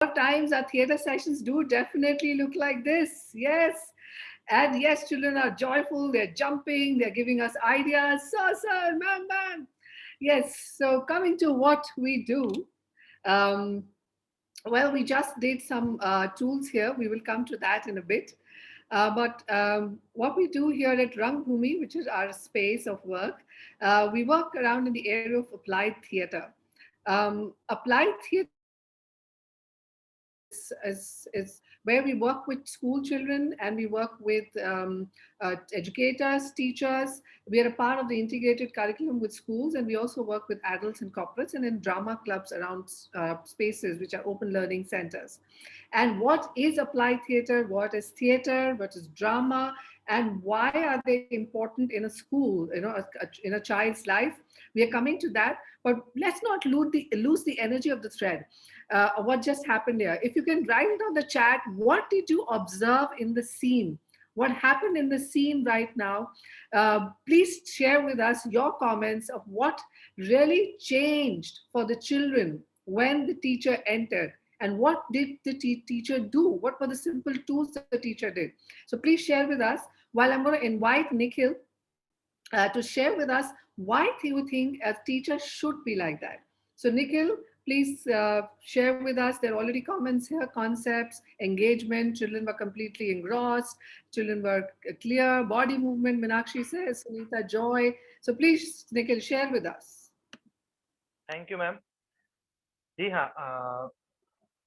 of times our theater sessions do definitely look like this. Yes. And yes, children are joyful, they're jumping, they're giving us ideas. Sir, ma'am. Yes. So coming to what we do, um, well, we just did some tools here. We will come to that in a bit. But what we do here at Rangbhumi, which is our space of work, we work around in the area of applied theater. Applied theater is where we work with school children and we work with educators, teachers. We are a part of the integrated curriculum with schools, and we also work with adults and corporates and in drama clubs around spaces which are open learning centers. And what is applied theater? What is theater? What is drama? And why are they important in a school, in a child's life? We are coming to that, but let's not lose the energy of the thread. What just happened here? If you can write it on the chat, what did you observe in the scene? What happened in the scene right now? Please share with us your comments of what really changed for the children when the teacher entered. And what did the teacher do? What were the simple tools the teacher did? So please share with us. While I'm going to invite Nikhil to share with us why you think a teacher should be like that. So, Nikhil, please share with us. There are already comments here, concepts, engagement. Children were completely engrossed. Children were clear. Body movement, Minakshi says. Sunita, joy. So, please, Nikhil, share with us. Thank you ma'am. जी हाँ,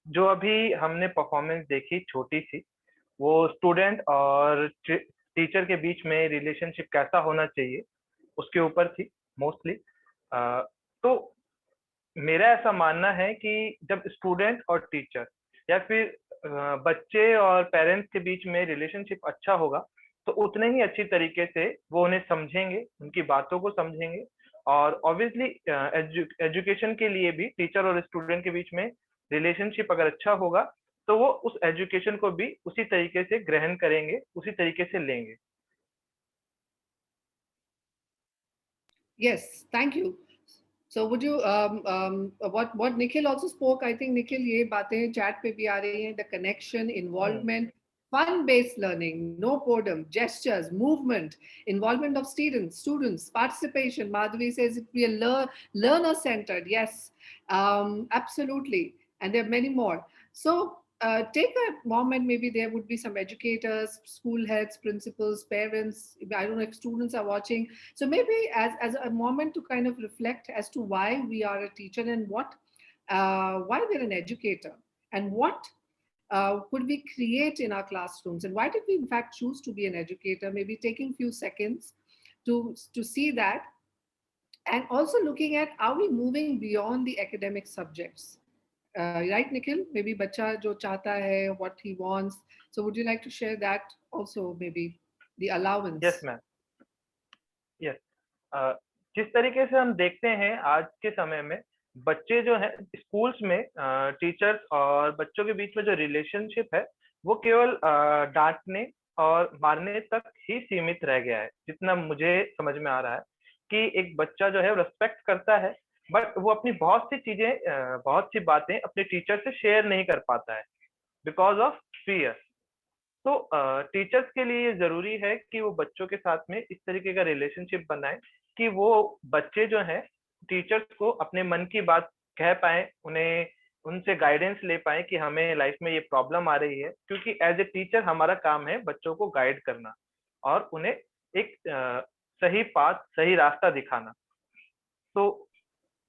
जो अभी हमने performance देखी छोटी सी, वो student और teacher के बीच में रिलेशनशिप कैसा होना चाहिए उसके ऊपर थी मोस्टली। तो मेरा ऐसा मानना है कि जब स्टूडेंट और टीचर या फिर बच्चे और पेरेंट्स के बीच में रिलेशनशिप अच्छा होगा, तो उतने ही अच्छी तरीके से वो उन्हें समझेंगे, उनकी बातों को समझेंगे। और ऑब्वियसली एजुकेशन के लिए भी टीचर और स्टूडेंट के बीच में रिलेशनशिप अगर अच्छा होगा, तो वो उस एजुकेशन को भी उसी तरीके से ग्रहण करेंगे, उसी तरीके से लेंगे। Yes, thank you. So would you what Nikhil also spoke? I think Nikhil ये बातें chat पे भी आ रही हैं. The connection, involvement, fun-based learning, no boredom, gestures, movement, involvement of students, participation. Madhavi says it be a learner-centered. Yes, absolutely, and there are many more. So take a moment. Maybe there would be some educators, school heads, principals, parents. I don't know if students are watching, so maybe as a moment to kind of reflect as to why we are a teacher and why we're an educator, and what could we create in our classrooms, and why did we in fact choose to be an educator? Maybe taking few seconds to see that, and also looking at are we moving beyond the academic subjects. Right, Nikhil? Maybe bacha jo chahta hai, what he wants. So would you like to share that also, maybe the yes allowance? Ma'am, yes. जिस तरीके से हम देखते हैं आज के समय में, बच्चे जो हैं स्कूल्स में टीचर्स और बच्चों के बीच में जो रिलेशनशिप है, वो केवल डांटने और मारने तक ही सीमित रह गया है। जितना मुझे समझ में आ रहा है कि एक बच्चा जो है रिस्पेक्ट करता है, बट वो अपनी बहुत सी चीजें, बहुत सी बातें अपने टीचर से शेयर नहीं कर पाता है बिकॉज ऑफ फियर। तो टीचर्स के लिए ये जरूरी है कि वो बच्चों के साथ में इस तरीके का रिलेशनशिप बनाए कि वो बच्चे जो हैं टीचर्स को अपने मन की बात कह पाए, उन्हें उनसे गाइडेंस ले पाए कि हमें लाइफ में ये प्रॉब्लम आ रही है। क्योंकि एज ए टीचर हमारा काम है बच्चों को गाइड करना और उन्हें एक सही पाथ, सही रास्ता दिखाना। तो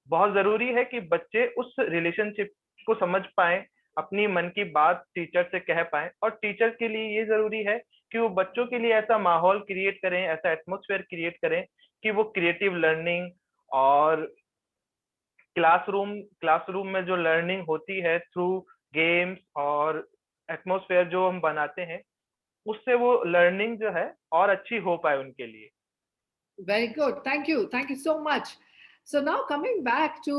बहुत जरूरी है कि बच्चे उस रिलेशनशिप को समझ पाए, अपनी मन की बात टीचर से कह पाए। और टीचर के लिए ये जरूरी है कि वो बच्चों के लिए ऐसा माहौल क्रिएट करें, ऐसा एटमोसफेयर क्रिएट करें कि वो क्रिएटिव लर्निंग और क्लासरूम में जो लर्निंग होती है थ्रू गेम्स और एटमोसफेयर जो हम बनाते हैं, उससे वो लर्निंग जो है और अच्छी हो पाए उनके लिए। Very good. Thank you. Thank you so much. So now coming back to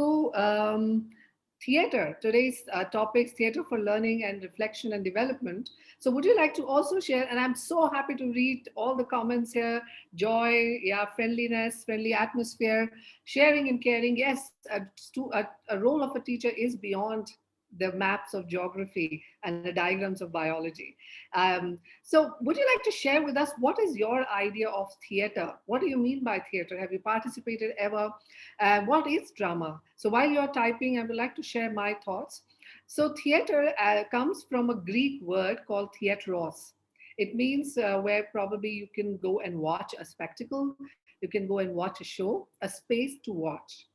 theater, today's topics, theater for learning and reflection and development. So would you like to also share, and I'm so happy to read all the comments here, joy, yeah, friendliness, friendly atmosphere, sharing and caring. Yes, a role of a teacher is beyond the maps of geography and the diagrams of biology. So, would you like to share with us what is your idea of theater? What do you mean by theater? Have you participated ever? What is drama? So, while you're typing, I would like to share my thoughts. So, theater comes from a Greek word called theatros. It means where probably you can go and watch a spectacle, you can go and watch a show, a space to watch.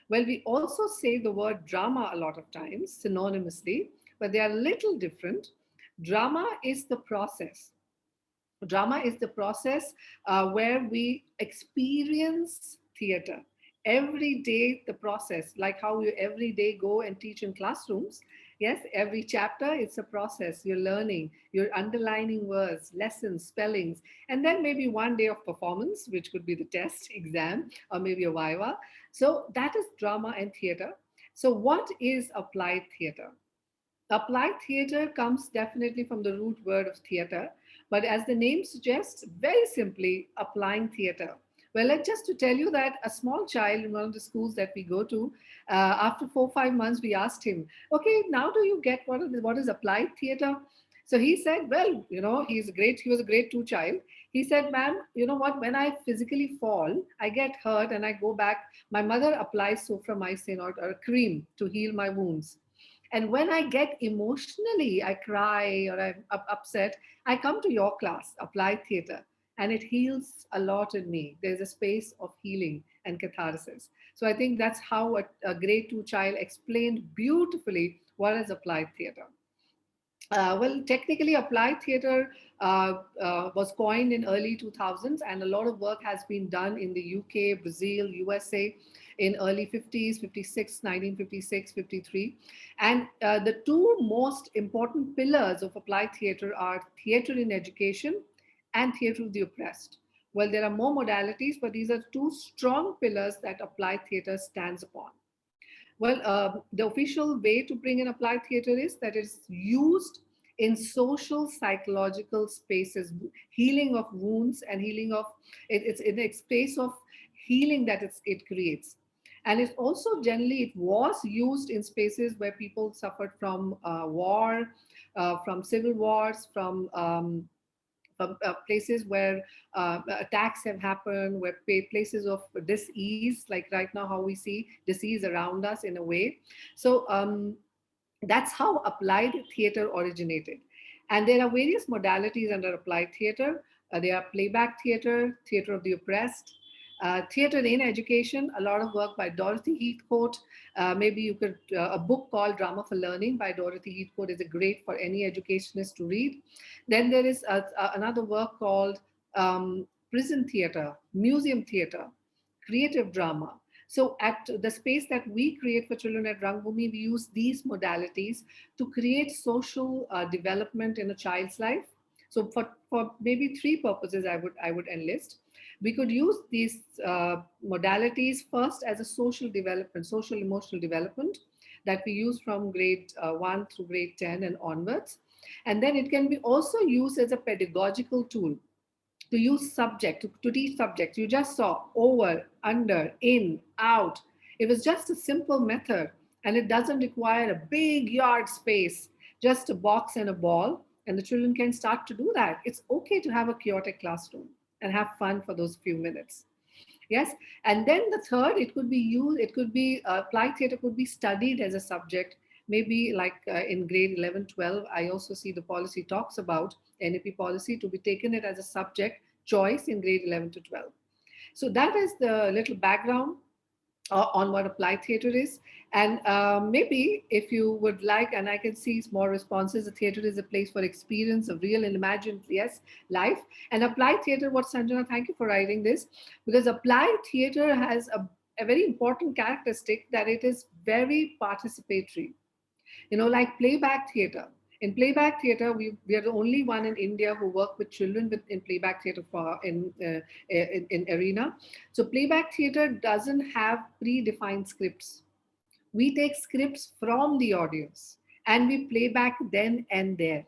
Well, we also say the word drama a lot of times synonymously, but they are a little different. Drama is the process. Drama is the process where we experience theater. Every day, the process, like how you every day go and teach in classrooms. Yes, every chapter, it's a process. You're learning, you're underlining words, lessons, spellings, and then maybe one day of performance, which could be the test, exam, or maybe a viva. So that is drama and theater. So, what is applied theater? Applied theater comes definitely from the root word of theater, but as the name suggests, very simply applying theater. Well, just to tell you that a small child in one of the schools that we go to, after 4 5 months, we asked him, "Okay, now do you get what is applied theater?" So he said, "Well, he was a grade two child. He said, ma'am, you know what? When I physically fall, I get hurt and I go back. My mother applies soframycin or a cream to heal my wounds. And when I get emotionally, I cry or I'm upset, I come to your class, Applied Theatre, and it heals a lot in me. There's a space of healing and catharsis. So I think that's how a grade two child explained beautifully what is applied theatre. Well, technically, applied theatre was coined in early 2000s, and a lot of work has been done in the UK, Brazil, USA in early 50s, 56, 1956, 53. And the two most important pillars of applied theatre are theatre in education and theatre of the oppressed. Well, there are more modalities, but these are two strong pillars that applied theatre stands upon. Well, the official way to bring in applied theater is that it's used in social psychological spaces, healing of wounds and healing of it's in a space of healing that it creates. And it's also generally it was used in spaces where people suffered from war, from civil wars, from places where attacks have happened, where places of disease, like right now, how we see disease around us in a way. So that's how applied theater originated. And there are various modalities under applied theater. There are playback theater, theater of the oppressed, theater in education, a lot of work by Dorothy Heathcote. Maybe you could, a book called Drama for Learning by Dorothy Heathcote is a great for any educationist to read. Then there is another work called Prison Theater, Museum Theater, Creative Drama. So at the space that we create for children at Rangbhoomi, we use these modalities to create social development in a child's life. So for maybe three purposes, I would enlist. We could use these modalities first as a social development, social emotional development that we use from grade 1 through grade 10 and onwards. And then it can be also used as a pedagogical tool to use subject, to teach subjects. You just saw over, under, in, out. It was just a simple method and it doesn't require a big yard space, just a box and a ball. And the children can start to do that. It's okay to have a chaotic classroom and have fun for those few minutes. Yes. And then the third, it could be used, it could be applied theater could be studied as a subject. Maybe like in grade 11, 12, I also see the policy talks about NAP policy to be taken it as a subject choice in grade 11 to 12. So that is the little background on what applied theater is. And maybe if you would like, and I can see more responses, the theater is a place for experience of real and imagined, yes, life. And applied theater, what Sanjana, thank you for writing this, because applied theater has a very important characteristic that it is very participatory. Like playback theater. In playback theater, we are the only one in India who work with children in playback theater in arena. So playback theater doesn't have predefined scripts. We take scripts from the audience and we play back then and there.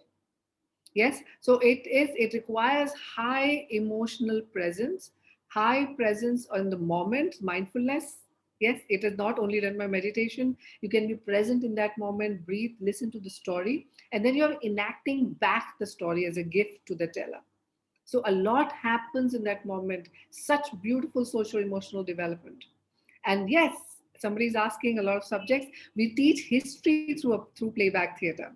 Yes, so it requires high emotional presence, high presence on the moment, mindfulness, Yes, it is not only done by meditation. You can be present in that moment, breathe, listen to the story, and then you're enacting back the story as a gift to the teller. So a lot happens in that moment. Such beautiful social emotional development. And yes, somebody's asking a lot of subjects. We teach history through playback theater.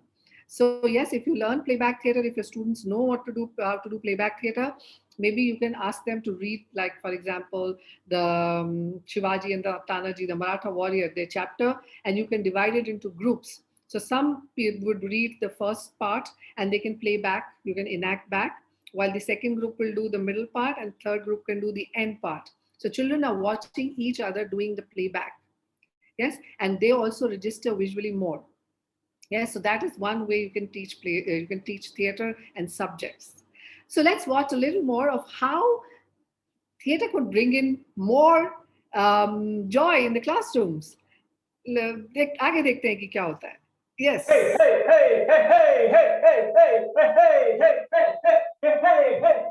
So yes, if you learn playback theater, if your students know what to do, how to do playback theater, maybe you can ask them to read, like for example, the Shivaji and the Tanaji, the Maratha warrior, their chapter, and you can divide it into groups. So some people would read the first part and they can play back. You can enact back, while the second group will do the middle part and third group can do the end part. So children are watching each other doing the playback. Yes, and they also register visually more. Yes, so that is one way you can teach play. You can teach theater and subjects. So let's watch a little more of how theater could bring in more joy in the classrooms. आगे देखते हैं कि क्या होता है. Yes. Hey, hey, hey, hey, hey, hey, hey, hey, hey, hey, hey, hey, hey,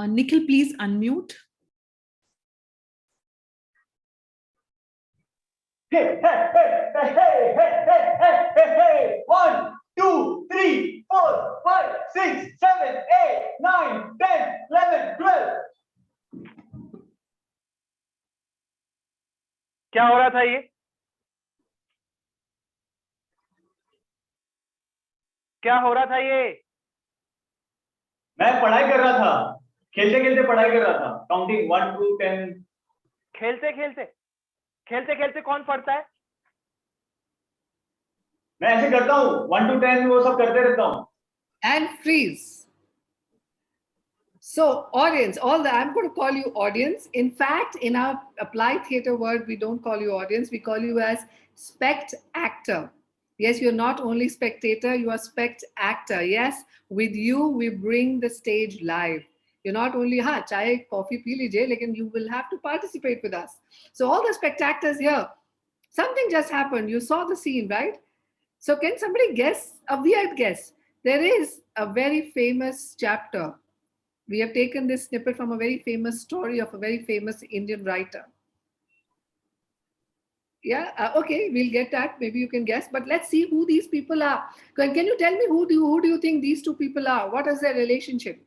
Nikhil, please unmute. Hey, hey, hey, hey, hey, hey, hey, hey, hey. 1, 2, 3, 4, 5, 6, 7, 8, 9, 10, 11, 12. क्या हो रहा था ये? क्या हो रहा था ये? मैं पढ़ाई कर रहा था, खेलते खेलते पढ़ाई कर रहा था, काउंटिंग 1 to 10. खेलते खेलते खेलते खेलते कौन पढ़ता है? मैं ऐसे करता हूँ 1 to 10 वो सब करते रहता हूँ. And freeze. So, audience, all the, I'm going to call you audience. In fact, in our applied theater word, we don't call you audience, we call you as spect actor. Yes, you're not only spectator, you are spect actor. Yes, with you, we bring the stage live. You're not only, chai, coffee, pee lijiye, lekin you will have to participate with us. So, all the spectators here, something just happened. You saw the scene, right? So, can somebody guess? A weird guess. There is a very famous chapter. We have taken this snippet from a very famous story of a very famous Indian writer. Yeah, okay, we'll get that. Maybe you can guess, but let's see who these people are. Can you tell me who do you think these two people are? What is their relationship?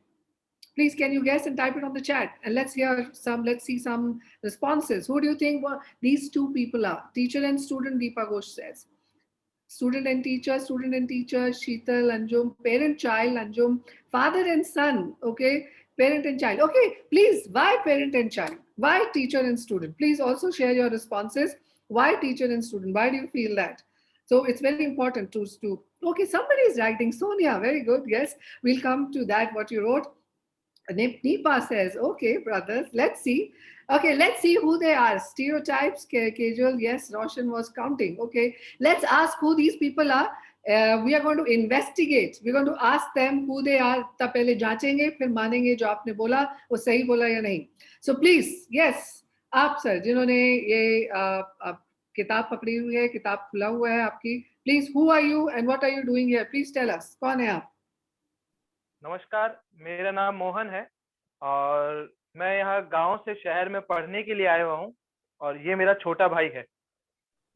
Please, can you guess and type it on the chat? And let's see some responses. Who do you think these two people are? Teacher and student, Deepa Ghosh says. Student and teacher, Sheetal, Anjum, parent, child, Anjum, father and son, okay, parent and child. Okay, please, why parent and child? Why teacher and student? Please also share your responses. Why teacher and student? Why do you feel that? So it's very important to okay, somebody is writing, Sonia, very good. Yes, we'll come to that, what you wrote. Nipa says, okay, brothers, let's see. Okay, let's see who they are. Stereotypes, casual, yes, Roshan was counting. Okay, let's ask who these people are. We are going to investigate. We're going to ask them who they are. तब पहले जांचेंगे, फिर मानेंगे जो आपने बोला वो सही बोला या नहीं. So please, yes, आप सर जिन्होंने ये किताब पकड़ी हुई है, किताब खुला हुआ है आपकी. Please, who are you and what are you doing here? Please tell us. कौन है आप? नमस्कार, मेरा नाम मोहन है और मैं यहाँ गांव से शहर में पढ़ने के लिए आया हुआ हूँ और ये मेरा छोटा भाई है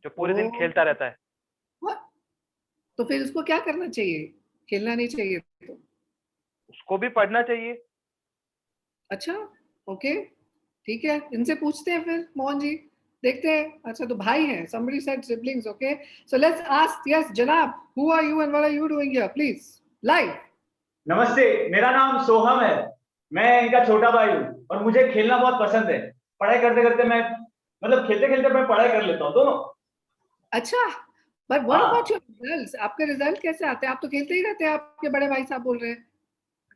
जो पूरे दिन खेलता रहता है. What? तो फिर उसको क्या करना चाहिए? खेलना नहीं चाहिए तो? उसको भी पढ़ना चाहिए. अच्छा, ओके, ठीक है, इनसे पूछते हैं फिर मोहन जी, देखते हैं. अच्छा, तो भाई हैं. Somebody said siblings, okay? So let's ask, yes, जनाब, who are you and what are you doing here? Please, live. नमस्ते, मेरा नाम सोहम है, मैं इनका छोटा भाई हूँ और मुझे खेलना बहुत पसंद है. पढ़ाई करते करते मैं मतलब खेलते खेलते मैं पढ़ाई कर लेता हूँ दोनों. अच्छा, but what हाँ. about your results? आपके रिजल्ट कैसे आते हैं? आप तो खेलते ही रहते हैं, आपके बड़े भाई साहब बोल रहे हैं.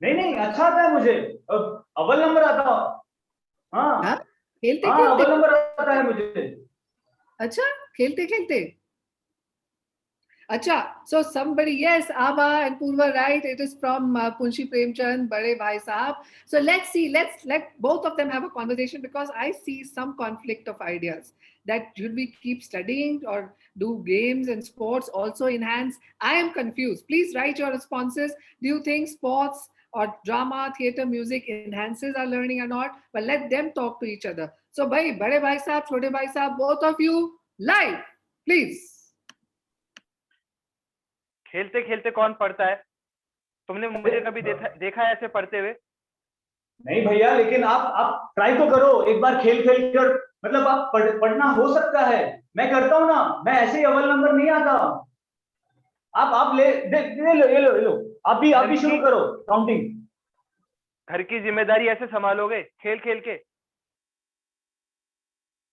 नहीं नहीं, अच्छा आता है मुझे, अव्वल नंबर आता है. हाँ हाँ, खेलते हाँ, अव्वल खेलते. नंबर आता है मुझे. अच्छा, खेलते खेलते. Acha, so somebody, yes, Abha and Purva, right? It is from Punshi Premchand, Bade Bhai Sahab. So let's see, let both of them have a conversation because I see some conflict of ideas. That should we keep studying or do games and sports also enhance? I am confused. Please write your responses. Do you think sports or drama, theater, music enhances our learning or not? But let them talk to each other. So, Bhai, Bade Bhai Sahab, Chote Bhai Sahab, both of you, live, please. खेलते खेलते कौन पढ़ता है? तुमने मुझे कभी देखा है ऐसे पढ़ते हुए? नहीं भैया, लेकिन आप ट्राई तो करो एक बार, खेल खेल कर मतलब आप पढ़ना हो सकता है। मैं करता हूँ ना, मैं ऐसे ही अव्वल नंबर नहीं आता। आप ले लो, आप भी शुरू करो काउंटिंग। घर की जिम्मेदारी ऐसे संभालोगे खेल खेल के?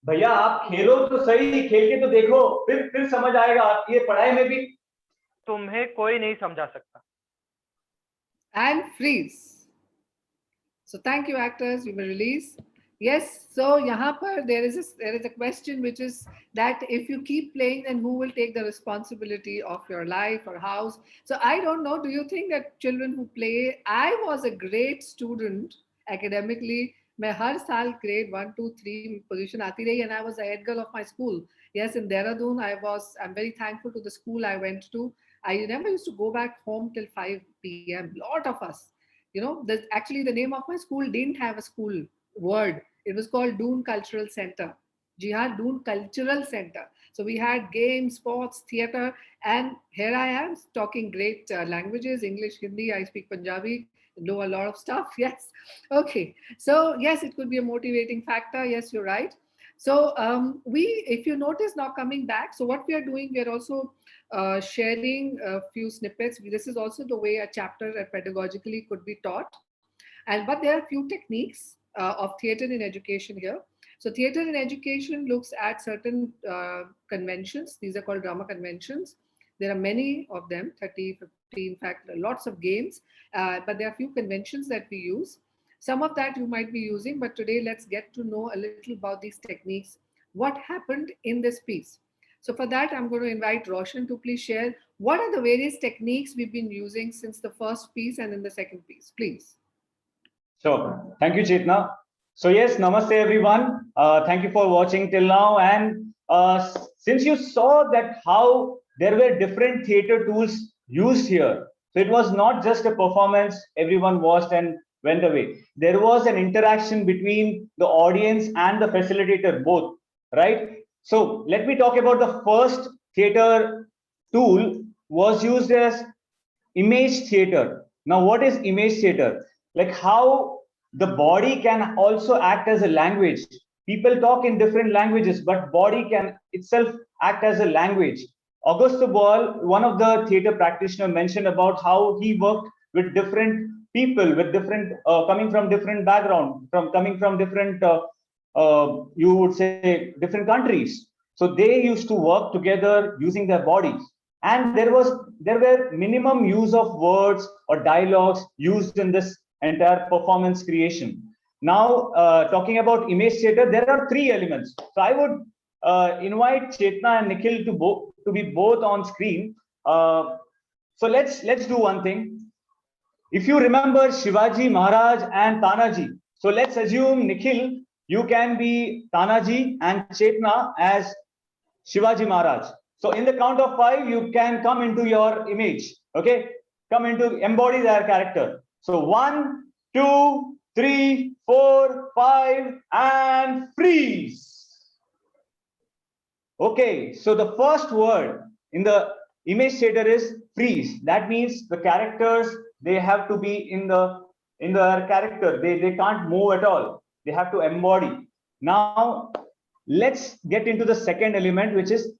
भैया आप खेलो तो सही, खेल के तो देखो, फिर समझ आएगा। आप ये पढ़ाई में भी तुम्हें कोई नहीं समझा सकता। And freeze. So thank you, actors. You may release. Yes. So यहाँ पर there is a question which is that if you keep playing, then who will take the responsibility of your life or house? So I don't know. Do you think that children who play? I was a great student academically. मैं हर साल grade 1, 2, 3 position आती रही, and I was the head girl of my school. Yes, in Dehradun, I'm very thankful to the school I went to. I never used to go back home till 5 p.m. Lot of us, actually the name of my school didn't have a school word. It was called Doon Cultural Center. Jihad Doon Cultural Center. So we had games, sports, theater, and here I am talking great languages, English, Hindi. I speak Punjabi, know a lot of stuff. Yes. Okay. So yes, it could be a motivating factor. Yes, you're right. So if you notice now coming back, so what we are doing, we are also sharing a few snippets. This is also the way a chapter pedagogically could be taught. But there are few techniques of theater in education here. So theater in education looks at certain conventions. These are called drama conventions. There are many of them, 30, 50, in fact, lots of games. But there are few conventions that we use. Some of that you might be using, but today let's get to know a little about these techniques. What happened in this piece? So for that, I'm going to invite Roshan to please share what are the various techniques we've been using since the first piece and in the second piece, please. Sure. Thank you, Chetna. So yes, namaste everyone. Thank you for watching till now. And since you saw that how there were different theater tools used here, so it was not just a performance everyone watched and went away. There was an interaction between the audience and the facilitator both, right? So let me talk about the first theater tool was used as image theater. Now, what is image theater? Like how the body can also act as a language. People talk in different languages, but body can itself act as a language. Augusto Boal, one of the theater practitioners, mentioned about how he worked with different people, with different coming from different background, coming from different you would say different countries. So they used to work together using their bodies, and there were minimum use of words or dialogues used in this entire performance creation. Now, talking about image theater, there are three elements. So I would invite Chetna and Nikhil to be both on screen. So let's do one thing. If you remember Shivaji Maharaj and Tanaji, so let's assume Nikhil, you can be Tanaji and Chetna as Shivaji Maharaj. So in the count of 5, you can come into your image. Okay, come into embody their character. So 1, 2, 3, 4, 5, and freeze. Okay, so the first word in the image theater is freeze. That means the characters, they have to be in their character. They can't move at all. They have to embody. Now, let's get into the second element, which is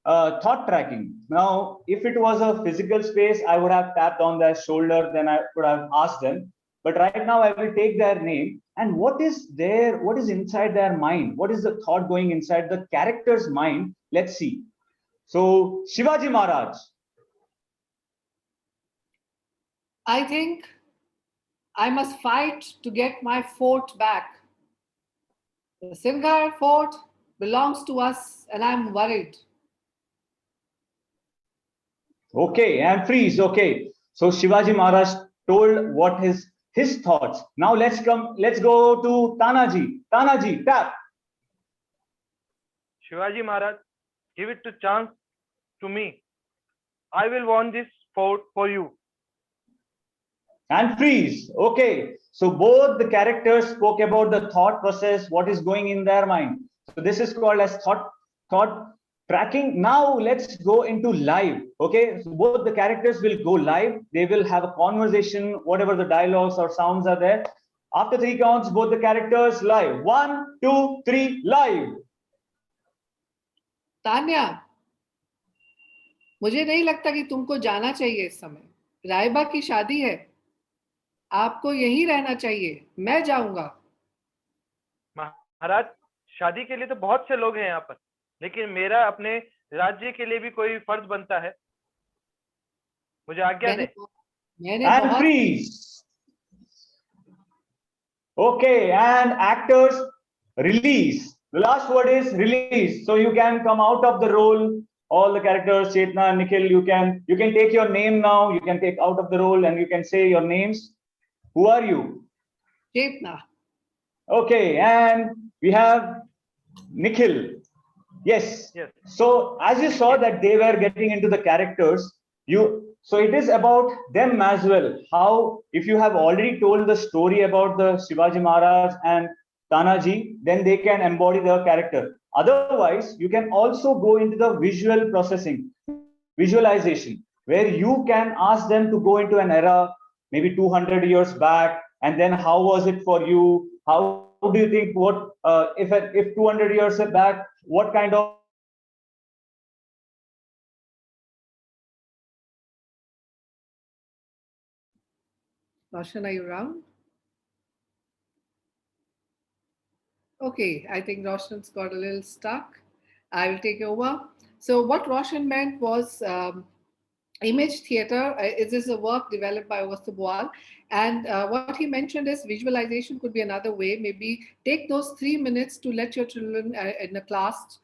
thought tracking. Now, if it was a physical space, I would have tapped on their shoulder, then I would have asked them. But right now, I will take their name and what is inside their mind? What is the thought going inside the character's mind? Let's see. So, Shivaji Maharaj. I think I must fight to get my fort back. The Sirgar fort belongs to us and I'm worried. Okay, and freeze. Okay, so Shivaji Maharaj told what his thoughts. Now let's go to Tanaji. Tanaji, tap. Shivaji Maharaj, give it to chance to me. I will won this fort for you. And freeze. Okay, so both the characters spoke about the thought process, what is going in their mind. So this is called as thought tracking. Now let's go into live. Okay, so both the characters will go live. They will have a conversation, whatever the dialogues or sounds are there. After 3 counts, both the characters live. 1, 2, 3, live. Tanya, मुझे नहीं लगता कि तुमको जाना चाहिए इस समय। रायबा की शादी है, आपको यहीं रहना चाहिए। मैं जाऊंगा। महाराज, शादी के लिए तो बहुत से लोग हैं यहाँ पर, लेकिन मेरा अपने राज्य के लिए भी कोई फर्ज बनता है। मुझे आज्ञा दे। मैंने And बहुत freeze. Okay, and actors release. The last word is release. So you can come out of the role. All the characters, Chetna, Nikhil, you can take your name now. You can take out of the role and you can say your names. Who are you? Chetna. Okay, and we have Nikhil. Yes. Yes. So as you saw that they were getting into the characters, so it is about them as well. How if you have already told the story about the Shivaji Maharaj and Tanaji, then they can embody the character. Otherwise, you can also go into the visual processing, visualization, where you can ask them to go into an era, maybe 200 years back, and then how was it for you? How do you think what if 200 years back, what kind of Roshan, are you around? Okay, I think Roshan's got a little stuck. I will take over. So what Roshan meant was image theater. This is a work developed by Augusto Boal. And what he mentioned is visualization could be another way. Maybe take those 3 minutes to let your children in a class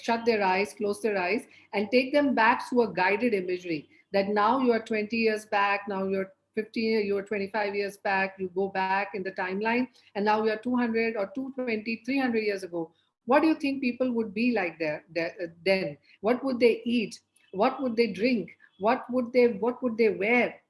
shut their eyes, close their eyes, and take them back to a guided imagery. That now you are 20 years back, now you're 15, you were 25 years back, you go back in the timeline, and now we are 200 or 220, 300 years ago. What do you think people would be like there then? What would they eat? What would they drink? What would they wear?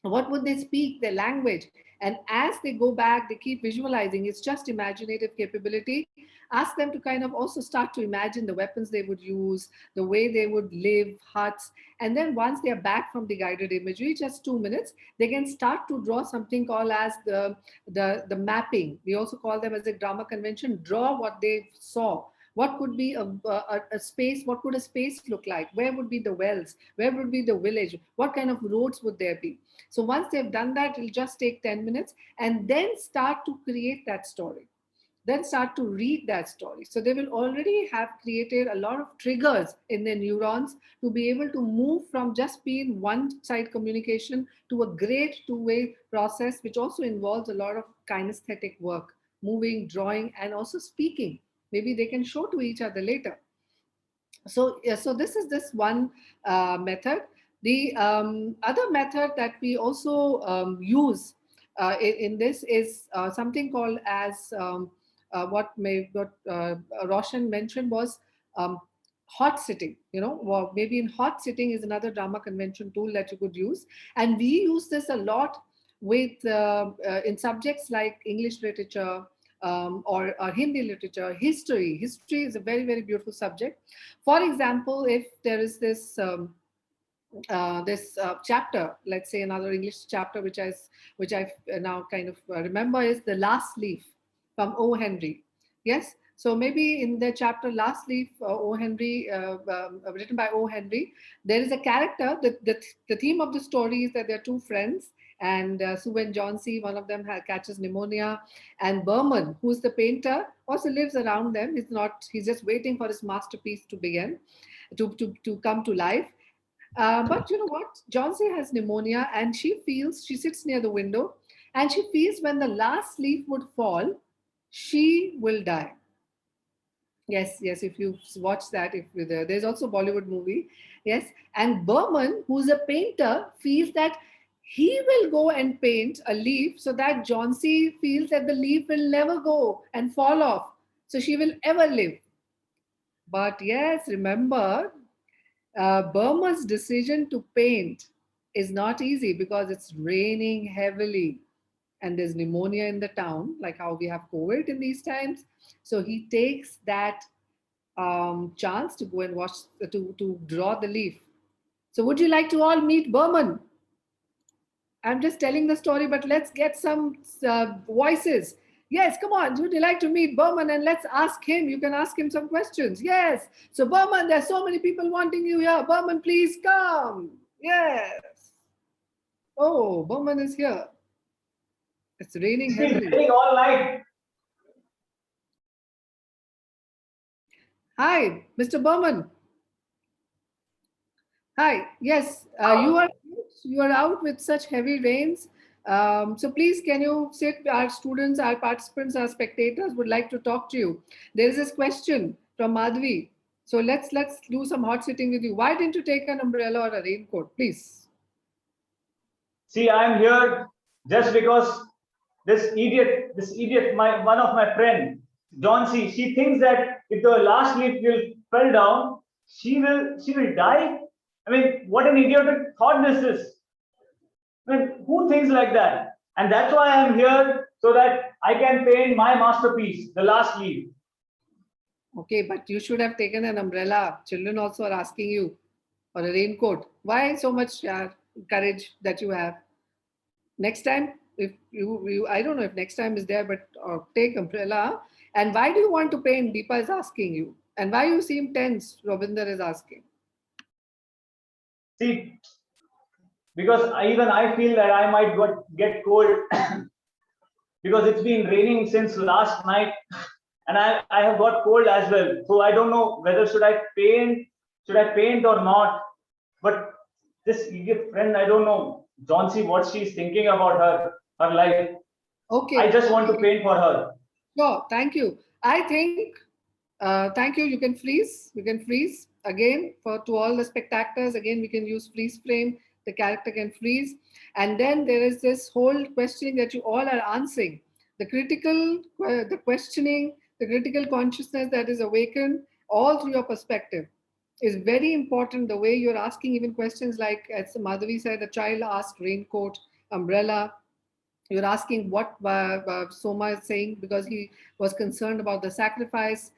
What would they speak, their language? And as they go back, they keep visualizing. It's just imaginative capability. Ask them to kind of also start to imagine the weapons they would use, the way they would live, huts. And then once they are back from the guided imagery, just 2 minutes, they can start to draw something called as the mapping. We also call them as a drama convention, draw what they saw. What could be a space? What would a space look like? Where would be the wells? Where would be the village? What kind of roads would there be? So once they've done that, it'll just take 10 minutes and then start to create that story. Then start to read that story. So they will already have created a lot of triggers in their neurons to be able to move from just being one side communication to a great two-way process, which also involves a lot of kinesthetic work, moving, drawing, and also speaking. Maybe they can show to each other later. So, yeah, so this is this one method. The other method that we also use in this is something called as what Roshan mentioned was hot sitting. Well, maybe in hot sitting is another drama convention tool that you could use, and we use this a lot with in subjects like English literature, or Hindi literature, history. History is a very, very beautiful subject. For example, if there is this chapter, let's say another English chapter, which I now kind of remember, is The Last Leaf from O. Henry. Yes. So maybe in the chapter Last Leaf, O. Henry, written by O. Henry, there is a character. The theme of the story is that there are two friends, and Sue and John C. One of them catches pneumonia, and Berman, who's the painter, also lives around them. He's not. He's just waiting for his masterpiece to begin, to come to life. But you know what? John C. has pneumonia, and she sits near the window, and she feels when the last leaf would fall, she will die. Yes, yes. If you watch that, if there's also Bollywood movie, yes. And Berman, who's a painter, feels that he will go and paint a leaf so that Johnsy feels that the leaf will never go and fall off, so she will ever live. But yes, remember, Burma's decision to paint is not easy because it's raining heavily and there's pneumonia in the town, like how we have COVID in these times. So he takes that chance to go and watch, to draw the leaf. So, would you like to all meet Burman? I'm just telling the story, but let's get some voices. Yes, come on. Would you like to meet Burman? And let's ask him. You can ask him some questions. Yes. So, Burman, there's so many people wanting you here. Burman, please come. Yes. Oh, Burman is here. It's raining It's been heavily. raining all night. Hi, Mr. Burman. Hi. Yes, you are out with such heavy rains. So please, can you sit? Our students, our participants, our spectators would like to talk to you. There is this question from Madhvi. So let's do some hot sitting with you. Why didn't you take an umbrella or a raincoat, please? See, I'm here just because this idiot, my one of my friend, Johnsy, she thinks that if the last leaf will fell down, she will die. I mean, what an idiotic thought this is. I mean, who thinks like that? And that's why I'm here so that I can paint my masterpiece, the last leaf. Okay, but you should have taken an umbrella. Children also are asking you, or a raincoat. Why so much courage that you have? Next time, if you I don't know if next time is there, but take umbrella. And why do you want to paint? Deepa is asking you. And why you seem tense? Robinder is asking. See, because even I feel that I might get cold because it's been raining since last night and I have got cold as well. So I don't know whether should I paint or not. But this idiot friend, I don't know, Johnsy, what she's thinking about her life. I Okay. just want to paint for her. Sure. Thank you. I think, thank you. You can freeze. You can freeze again for to all the spectators. Again, we can use freeze frame. The character can freeze. And then there is this whole questioning that you all are answering. The questioning, the critical consciousness that is awakened all through your perspective is very important. The way you're asking even questions like, as Madhavi said, the child asked raincoat, umbrella, you're asking what Soma is saying because he was concerned about the sacrifice,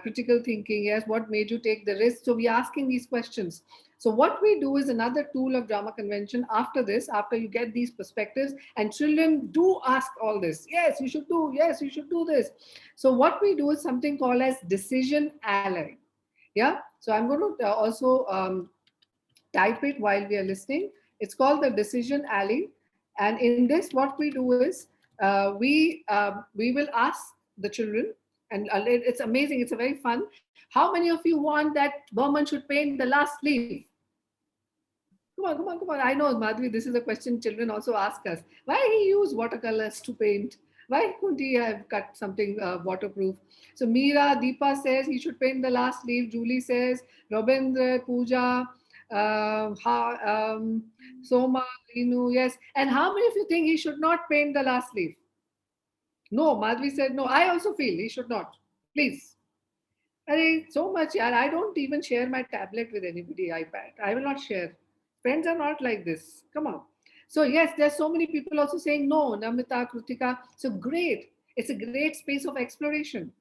critical thinking. Yes, what made you take the risk? So we're asking these questions. So what we do is another tool of drama convention. After this, after you get these perspectives, and children do ask all this. Yes, you should do. Yes, you should do this. So what we do is something called as decision ally. Yeah. So I'm going to also type it while we are listening. It's called the Decision Alley. And in this, what we do is we will ask the children, and it's amazing. It's a very fun. How many of you want that Burman should paint the last leaf? Come on, come on, come on. I know, Madhvi, this is a question children also ask us. Why he use watercolors to paint? Why couldn't he have cut something waterproof? So Meera, Deepa says he should paint the last leaf. Julie says, Robindra, Pooja, Soma, Rinu, yes. And how many of you think he should not paint the last leaf? No, Madhvi said no. I also feel he should not. Please. So much, yaar. I don't even share my tablet with anybody, iPad. I will not share. Friends are not like this. Come on. So, yes, there's so many people also saying no, Namita, Krutika. So, great. It's a great space of exploration.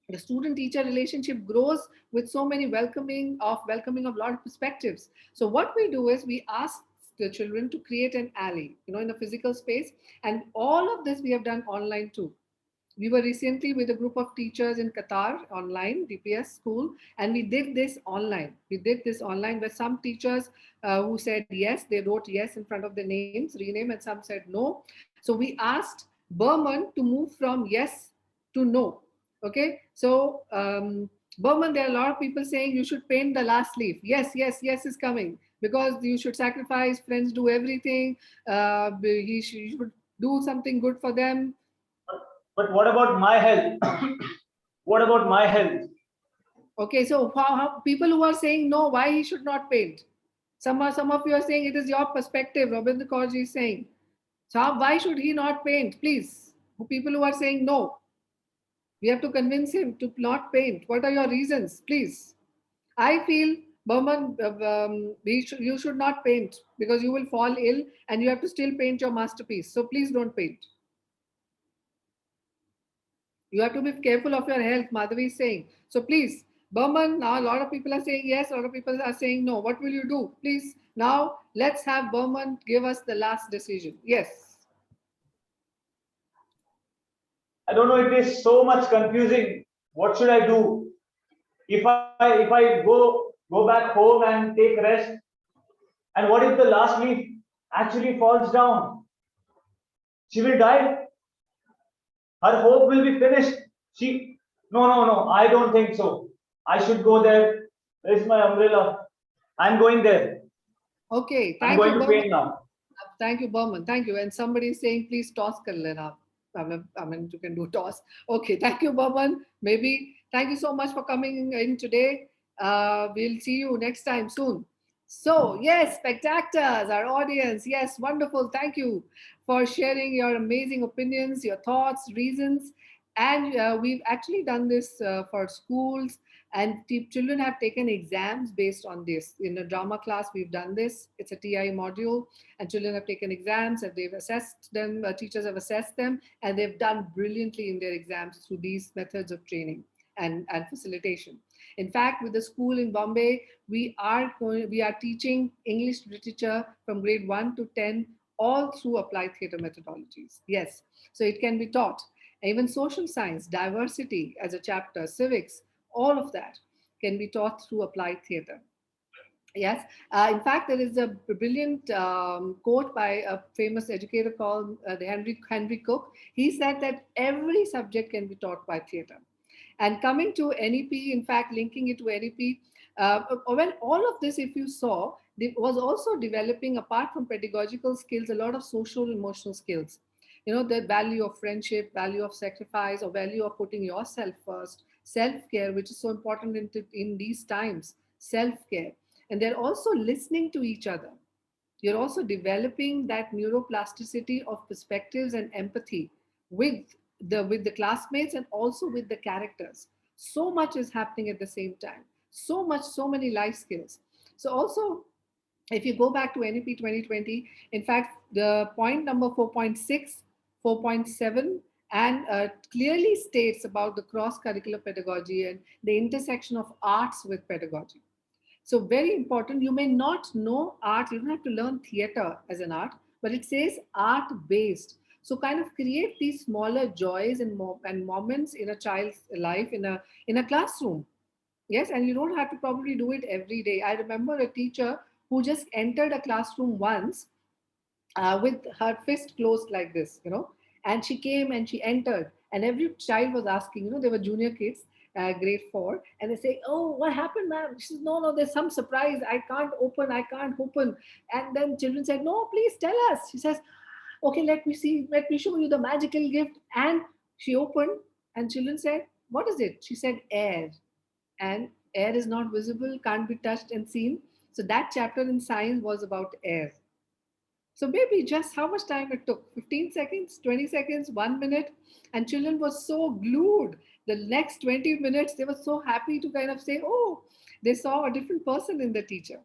The student teacher relationship grows with so many welcoming of a lot of perspectives. So what we do is we ask the children to create an alley, in a physical space, and all of this we have done online too. We were recently with a group of teachers in Qatar online, DPS school, and we did this online. We did this online where some teachers who said yes, they wrote yes in front of their names, rename, and some said no. So we asked Burman to move from yes to no. Okay, so Burman, there are a lot of people saying you should paint the last leaf. Yes, yes, yes is coming because you should sacrifice, friends do everything. He should do something good for them. But what about my health? What about my health? Okay, so how people who are saying no, why he should not paint? Some of you are saying it is your perspective. Rabindra Kaurji is saying. So why should he not paint? Please, people who are saying no, we have to convince him to not paint. What are your reasons? Please. I feel, Burman, you should not paint because you will fall ill and you have to still paint your masterpiece. So please don't paint. You have to be careful of your health, Madhavi is saying. So please, Burman, now a lot of people are saying yes, a lot of people are saying no. What will you do? Please, now let's have Burman give us the last decision. Yes. I don't know, it is so much confusing. What should I do? If I go back home and take rest, and what if the last leaf actually falls down? She will die. Her hope will be finished. No. I don't think so. I should go there. Where's my umbrella? I'm going there. Okay, I'm thank you, going to Burman. paint now. Thank you, Burman. Thank you. And somebody is saying, please toss kar lena. I mean, you can do toss. Okay, thank you, Burman. Maybe. Thank you so much for coming in today. We'll see you next time soon. So, yes, spectators, our audience, yes, wonderful. Thank you for sharing your amazing opinions, your thoughts, reasons. And we've actually done this for schools, and children have taken exams based on this. In a drama class, we've done this. It's a TI module, and children have taken exams and they've assessed them. Teachers have assessed them, and they've done brilliantly in their exams through these methods of training and facilitation. In fact, with the school in Bombay, we are teaching English literature from grade 1 to 10 all through applied theatre methodologies. Yes, so it can be taught. Even social science, diversity as a chapter, civics, all of that can be taught through applied theatre. Yes, in fact, there is a brilliant quote by a famous educator called the Henry Cook. He said that every subject can be taught by theatre. And coming to NEP, in fact, linking it to NEP, when all of this, if you saw, was also developing, apart from pedagogical skills, a lot of social emotional skills. You know, the value of friendship, value of sacrifice, or value of putting yourself first, self-care, which is so important in these times, self-care. And they're also listening to each other. You're also developing that neuroplasticity of perspectives and empathy with the classmates and also with the characters. So much is happening at the same time. So many life skills. So also, if you go back to NEP 2020, in fact, the point number 4.6, 4.7, and clearly states about the cross-curricular pedagogy and the intersection of arts with pedagogy. So very important. You may not know art. You don't have to learn theater as an art, but it says art based. So kind of create these smaller joys and moments in a child's life in a classroom. Yes, and you don't have to probably do it every day. I remember a teacher who just entered a classroom once with her fist closed like this, you know. And she came and she entered, and every child was asking, you know, they were junior kids, grade 4, and they say, "Oh, what happened, ma'am?" She says, "No, there's some surprise. I can't open." And then children said, "No, please tell us." She says, "Okay, let me see, let me show you the magical gift." And she opened, and children said, "What is it?" She said, "Air." And air is not visible, can't be touched and seen. So that chapter in science was about air. So maybe just how much time it took, 15 seconds, 20 seconds, 1 minute. And children were so glued. The next 20 minutes, they were so happy to kind of say, oh, they saw a different person in the teacher.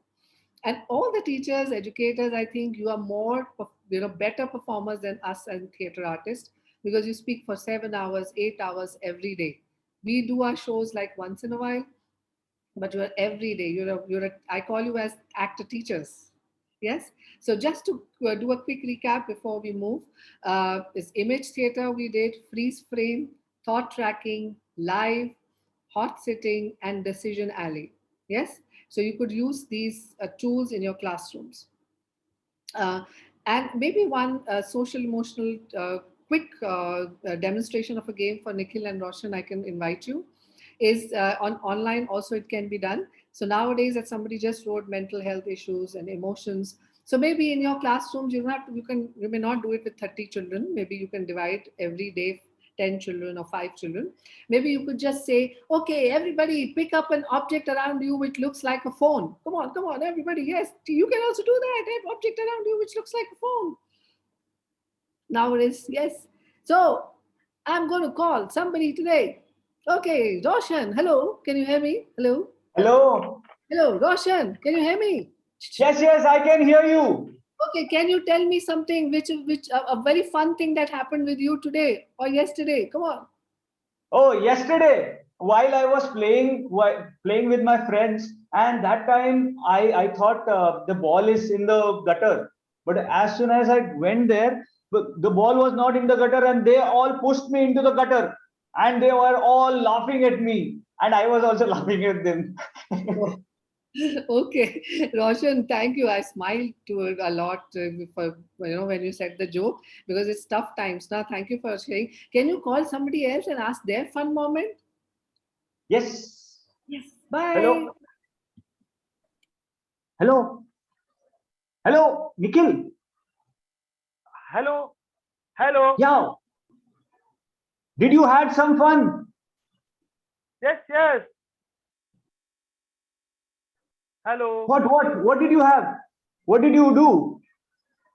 And all the teachers, educators, I think you are more, better performers than us and theater artists, because you speak for 7 hours, 8 hours every day. We do our shows like once in a while, but you're every day. I call you as actor teachers. Yes. So just to do a quick recap before we move, is image theater we did, freeze frame, thought tracking, live, hot sitting, and decision alley. Yes. So you could use these tools in your classrooms. Uh, and maybe one social emotional quick demonstration of a game for Nikhil and Roshan, I can invite you, is on online also it can be done. So nowadays that somebody just wrote mental health issues and emotions. So maybe in your classrooms, you may not do it with 30 children. Maybe you can divide every day 10 children or 5 children, maybe you could just say, okay, everybody pick up an object around you which looks like a phone. Come on, everybody. Yes, you can also do that. Have object around you which looks like a phone. Nowadays, yes. So I'm going to call somebody today. Okay, Roshan, hello. Can you hear me? Hello? Hello. Hello, Roshan. Can you hear me? Yes, I can hear you. Okay, can you tell me something which a very fun thing that happened with you today or yesterday? Come on. Oh, yesterday, while I was playing with my friends, and that time I thought the ball is in the gutter. But as soon as I went there, the ball was not in the gutter, and they all pushed me into the gutter, and they were all laughing at me, and I was also laughing at them. Okay, Roshan, thank you. I smiled to it a lot for, when you said the joke, because it's tough times now. Thank you for sharing. Can you call somebody else and ask their fun moment? Yes. Yes. Bye. Hello. Hello. Hello, Nikhil. Hello, hello. Yeah. Did you had some fun? Yes, yes. Hello. What did you have? What did you do?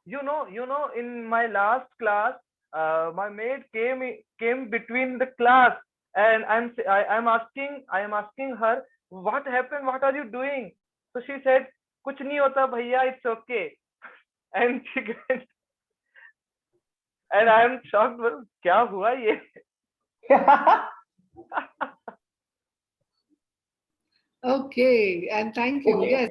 In my last class, my maid came between the class, and I am asking her, what happened? What are you doing? So she said, कुछ नहीं होता भैया, it's okay. And she went, and I am shocked. well, क्या हुआ ये? Okay, and thank you. Okay. Yes,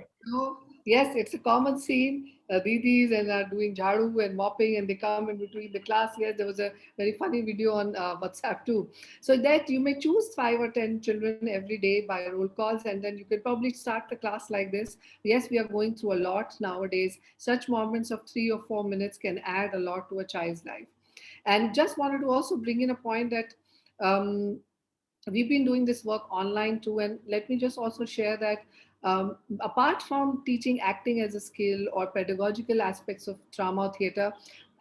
yes, it's a common scene. Didis and are doing jhadu and mopping, and they come in between the class. Yes, there was a very funny video on WhatsApp too. So that you may choose 5 or 10 children every day by roll calls, and then you could probably start the class like this. Yes, we are going through a lot nowadays. Such moments of 3 or 4 minutes can add a lot to a child's life. And just wanted to also bring in a point that. We've been doing this work online too, and let me just also share that apart from teaching acting as a skill or pedagogical aspects of drama theater,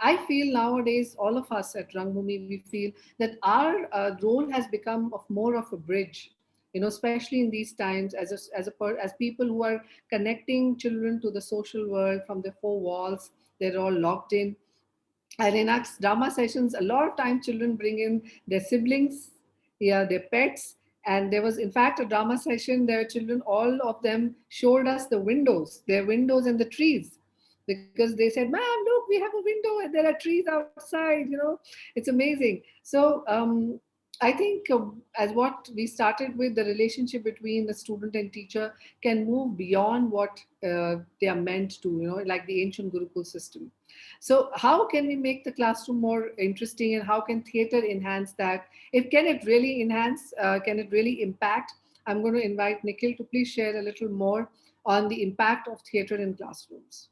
I feel nowadays all of us at Rangbhoomi, we feel that our role has become of more of a bridge, especially in these times as people who are connecting children to the social world from the four walls. They're all locked in, and in our drama sessions, a lot of time children bring in their siblings, yeah, their pets. And there was, in fact, a drama session. Their children, all of them, showed us their windows and the trees, because they said, "Ma'am, look, we have a window and there are trees outside." It's amazing. So I think as what we started with, the relationship between the student and teacher can move beyond what they are meant to, like the ancient Gurukul system. So how can we make the classroom more interesting, and how can theater enhance that? If can it really enhance, can it really impact? I'm going to invite Nikhil to please share a little more on the impact of theater in classrooms.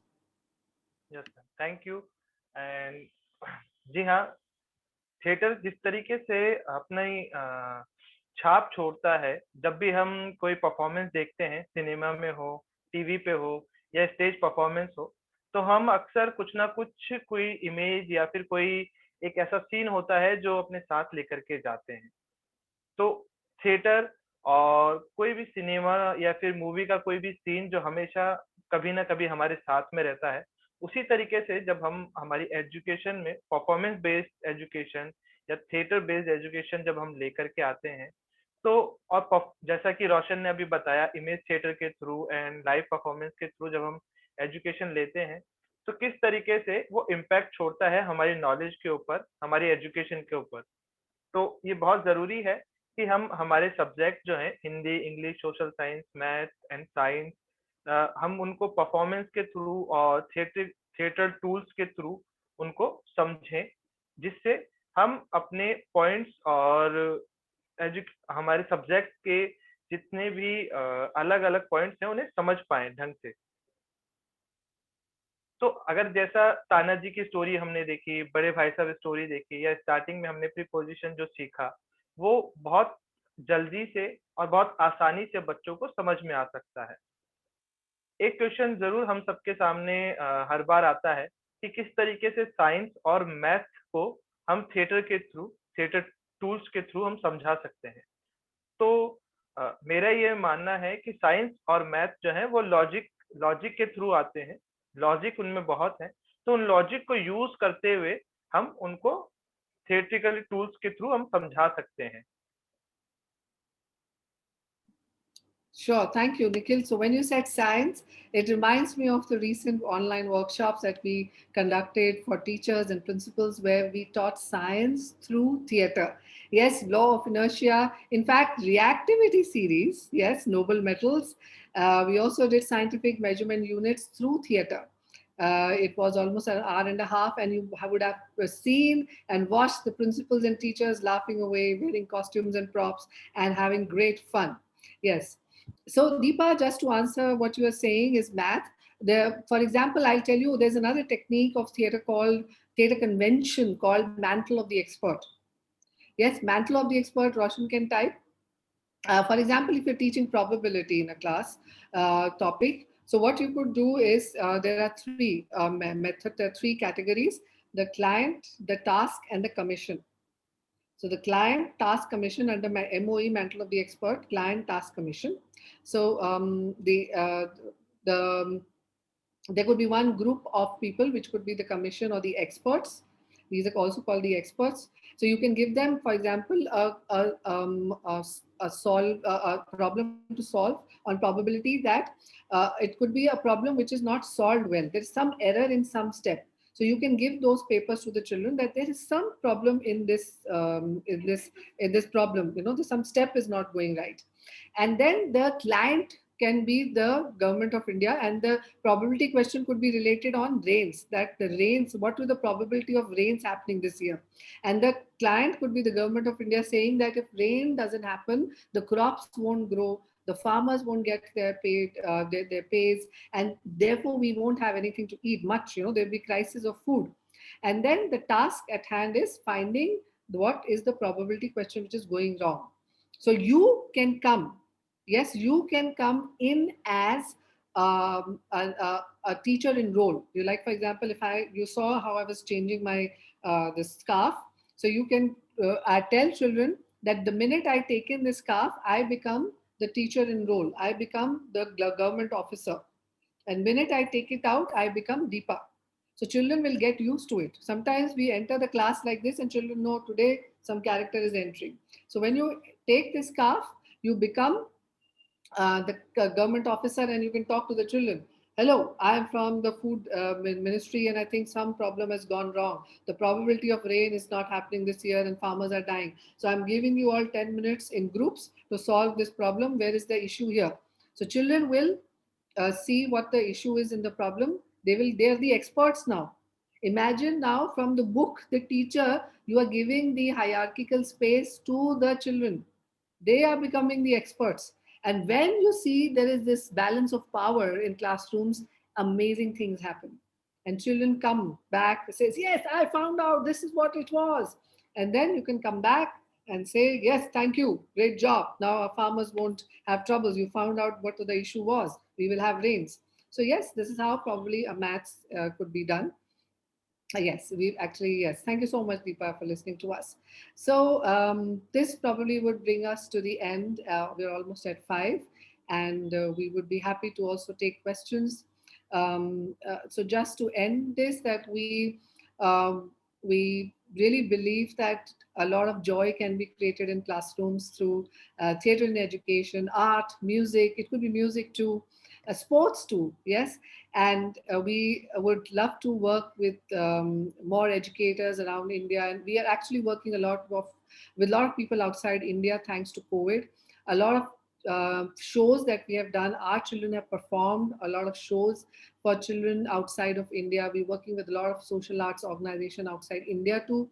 Yes, thank you. And जी हाँ, theatre जिस तरीके से अपनी छाप छोड़ता है, जब भी हम कोई परफॉर्मेंस देखते हैं, सिनेमा में हो, टीवी पे हो या स्टेज परफॉर्मेंस हो, तो हम अक्सर कुछ ना कुछ कोई इमेज या फिर कोई एक ऐसा सीन होता है जो अपने साथ लेकर के जाते हैं। तो थिएटर और कोई भी सिनेमा या फिर मूवी का कोई भी सीन जो हमेशा कभी ना कभी हमारे साथ में रहता है, उसी तरीके से जब हम हमारी एजुकेशन में परफॉर्मेंस बेस्ड एजुकेशन या थिएटर बेस्ड एजुकेशन जब हम लेकर के आते हैं, तो और जैसा कि रोशन ने अभी बताया, इमेज थिएटर के थ्रू एंड लाइव परफॉर्मेंस के थ्रू जब हम एजुकेशन लेते हैं, तो किस तरीके से वो इम्पैक्ट छोड़ता है हमारी नॉलेज के ऊपर, हमारी एजुकेशन के ऊपर। तो ये बहुत ज़रूरी है कि हम हमारे सब्जेक्ट जो हैं Hindi, English, social science, math and science, हम उनको परफॉर्मेंस के थ्रू और थिएटर टूल्स के थ्रू उनको समझें, जिससे हम अपने पॉइंट्स और हमारे सब्जेक्ट के जितने भी अलग-अलग पॉइंट्स हैं उन्हें समझ पाएँ ढंग से। तो अगर जैसा तानाजी की स्टोरी हमने देखी, बड़े भाई साहब स्टोरी देखी या स्टार्टिंग में हमने प्रीपोज़िशन जो सीखा, वो बहुत जल्दी से और बहुत आसानी से बच्चों को समझ में आ सकता है। एक क्वेश्चन ज़रूर हम सबके सामने हर बार आता है कि किस तरीके से साइंस और मैथ को हम थिएटर के थ्रू, थिएटर टूल्स के थ्रू हम समझा सकते हैं। तो मेरा ये मानना है कि साइंस और मैथ जो है वो लॉजिक लॉजिक के थ्रू आते हैं, लॉजिक उनमें बहुत है, तो उन लॉजिक को यूज करते हुए हम उनको थियोरेटिकली टूल्स के थ्रू हम समझा सकते हैं। Sure, thank you, Nikhil. So when you said science, it reminds me of the recent online workshops that we conducted for teachers and principals where we taught science through theater. Yes, law of inertia. In fact, reactivity series, yes, Nobel medals. We also did scientific measurement units through theater. It was almost an hour and a half, and you would have seen and watched the principals and teachers laughing away, wearing costumes and props, and having great fun. Yes. So Deepa, just to answer what you are saying is math. For example, I'll tell you there's another technique of theater called theater convention called mantle of the expert. Yes, mantle of the expert, Roshan can type. For example, if you're teaching probability in a class topic, so what you could do is there are three categories: the client, the task, and the commission. So the client task commission under my MOE, mantle of the expert, client task commission. So the there could be one group of people, which could be the commission or the experts. These are also called the experts. So you can give them, for example, a problem to solve on probability that it could be a problem which is not solved well. There is some error in some step. So you can give those papers to the children that there is some problem in this problem. Some step is not going right, and then the client can be the government of India, and the probability question could be related on rains, that the rains, what is the probability of rains happening this year? And the client could be the government of India, saying that if rain doesn't happen, the crops won't grow, the farmers won't get their pays, and therefore we won't have anything to eat much. There'll be crisis of food. And then the task at hand is finding what is the probability question which is going wrong. So you can come, yes, you can come in as a teacher in role. You, like, for example, if you saw how I was changing my the scarf. So you can I tell children that the minute I take in this scarf, I become the teacher in role, I become the government officer, and minute I take it out, I become Deepa. So children will get used to it. Sometimes we enter the class like this and children know today some character is entering. So when you take this scarf, you become the government officer, and you can talk to the children. Hello, I am from the food ministry, and I think some problem has gone wrong. The probability of rain is not happening this year, and farmers are dying. So I'm giving you all 10 minutes in groups to solve this problem. Where is the issue here? So children will see what the issue is in the problem. They're the experts now. Imagine now from the book, the teacher, you are giving the hierarchical space to the children. They are becoming the experts. And when you see there is this balance of power in classrooms, amazing things happen. And children come back, says, yes, I found out this is what it was. And then you can come back and say, yes, thank you, great job. Now our farmers won't have troubles. You found out what the issue was. We will have rains. So yes, this is how probably a maths could be done. Yes, we actually, yes. Thank you so much, Deepa, for listening to us. So this probably would bring us to the end. We're almost at 5, and we would be happy to also take questions. So just to end this, that we really believe that a lot of joy can be created in classrooms through theater in education, art, music. It could be music too, sports too. Yes, and we would love to work with more educators around India, and we are actually working with a lot of people outside India thanks to COVID. A lot of shows that we have done, our children have performed a lot of shows for children outside of India. We're working with a lot of social arts organization outside India to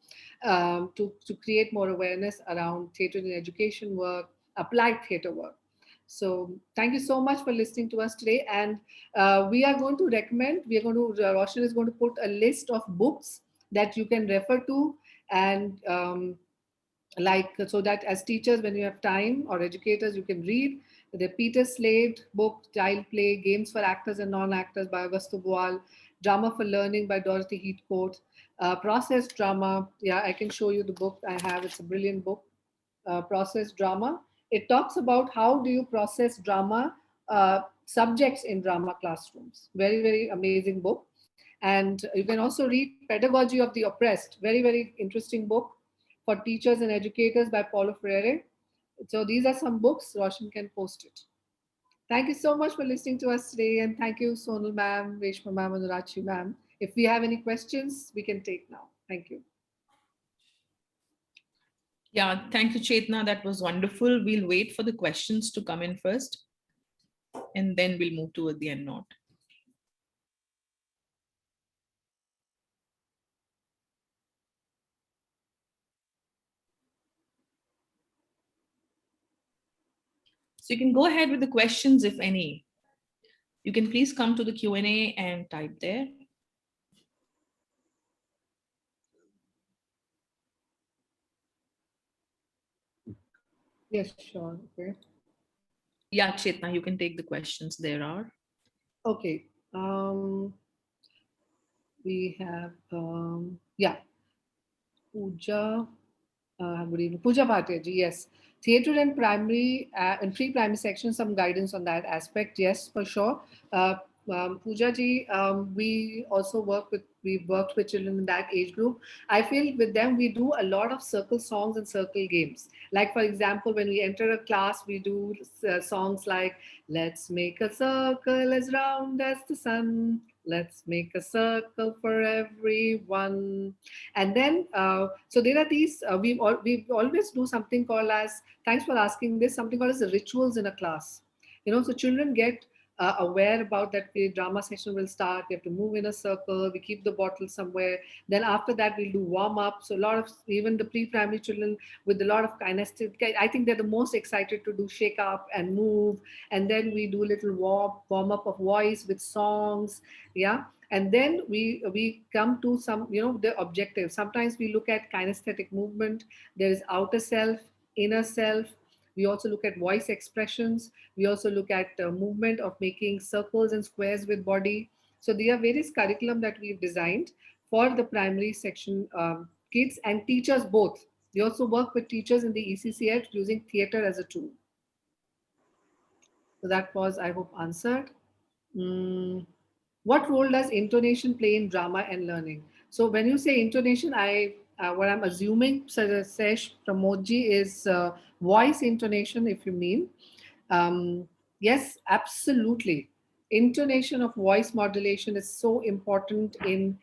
create more awareness around theatre in education work, applied theatre work. So thank you so much for listening to us today. And we are going to recommend, Roshan is going to put a list of books that you can refer to, and so that as teachers, when you have time, or educators, you can read the Peter Slade book, Child Play, Games for Actors and Non-Actors by Augusto Boal, Drama for Learning by Dorothy Heathcote, Process drama. Yeah, I can show you the book I have. It's a brilliant book. Process drama. It talks about how do you process drama subjects in drama classrooms. Very, very amazing book. And you can also read Pedagogy of the Oppressed. Very, very interesting book for teachers and educators by Paulo Freire. So these are some books. Roshan can post it. Thank you so much for listening to us today. And thank you, Sonal ma'am, Reshma ma'am, and Rachi ma'am. If we have any questions, we can take now. Thank you. Yeah, thank you, Chetna. That was wonderful. We'll wait for the questions to come in first, and then we'll move toward the end note. So you can go ahead with the questions, if any. You can please come to the Q&A and type there. Yes, sure. Okay. Yeah, Chetna, you can take the questions. There are. Okay. We have, yeah, Pooja. Good evening. Pooja Bhatia ji, yes. Theatre and primary and pre-primary section, some guidance on that aspect. Yes, for sure. Pooja ji, we also we've worked with children in that age group. I feel with them, we do a lot of circle songs and circle games. Like, for example, when we enter a class, we do songs like, let's make a circle as round as the sun. Let's make a circle for everyone. And then, so there are these, we always do something called as, thanks for asking this, something called as the rituals in a class. So children get aware about that the drama session will start. We have to move in a circle. We keep the bottle somewhere. Then after that, we'll do warm up. So a lot of, even the pre-primary children with a lot of kinesthetic, I think they're the most excited to do shake up and move. And then we do a little warm up of voice with songs. Yeah. And then we come to some, the objective. Sometimes we look at kinesthetic movement. There is outer self, inner self. We also look at voice expressions. We also look at movement of making circles and squares with body. So there are various curriculum that we've designed for the primary section kids and teachers both. We also work with teachers in the ECCH using theater as a tool. So that was, I hope, answered. What role does intonation play in drama and learning? So when you say intonation, what I'm assuming, Sesh Pramodji, is voice intonation, if you mean. Yes, absolutely. Intonation of voice modulation is so important in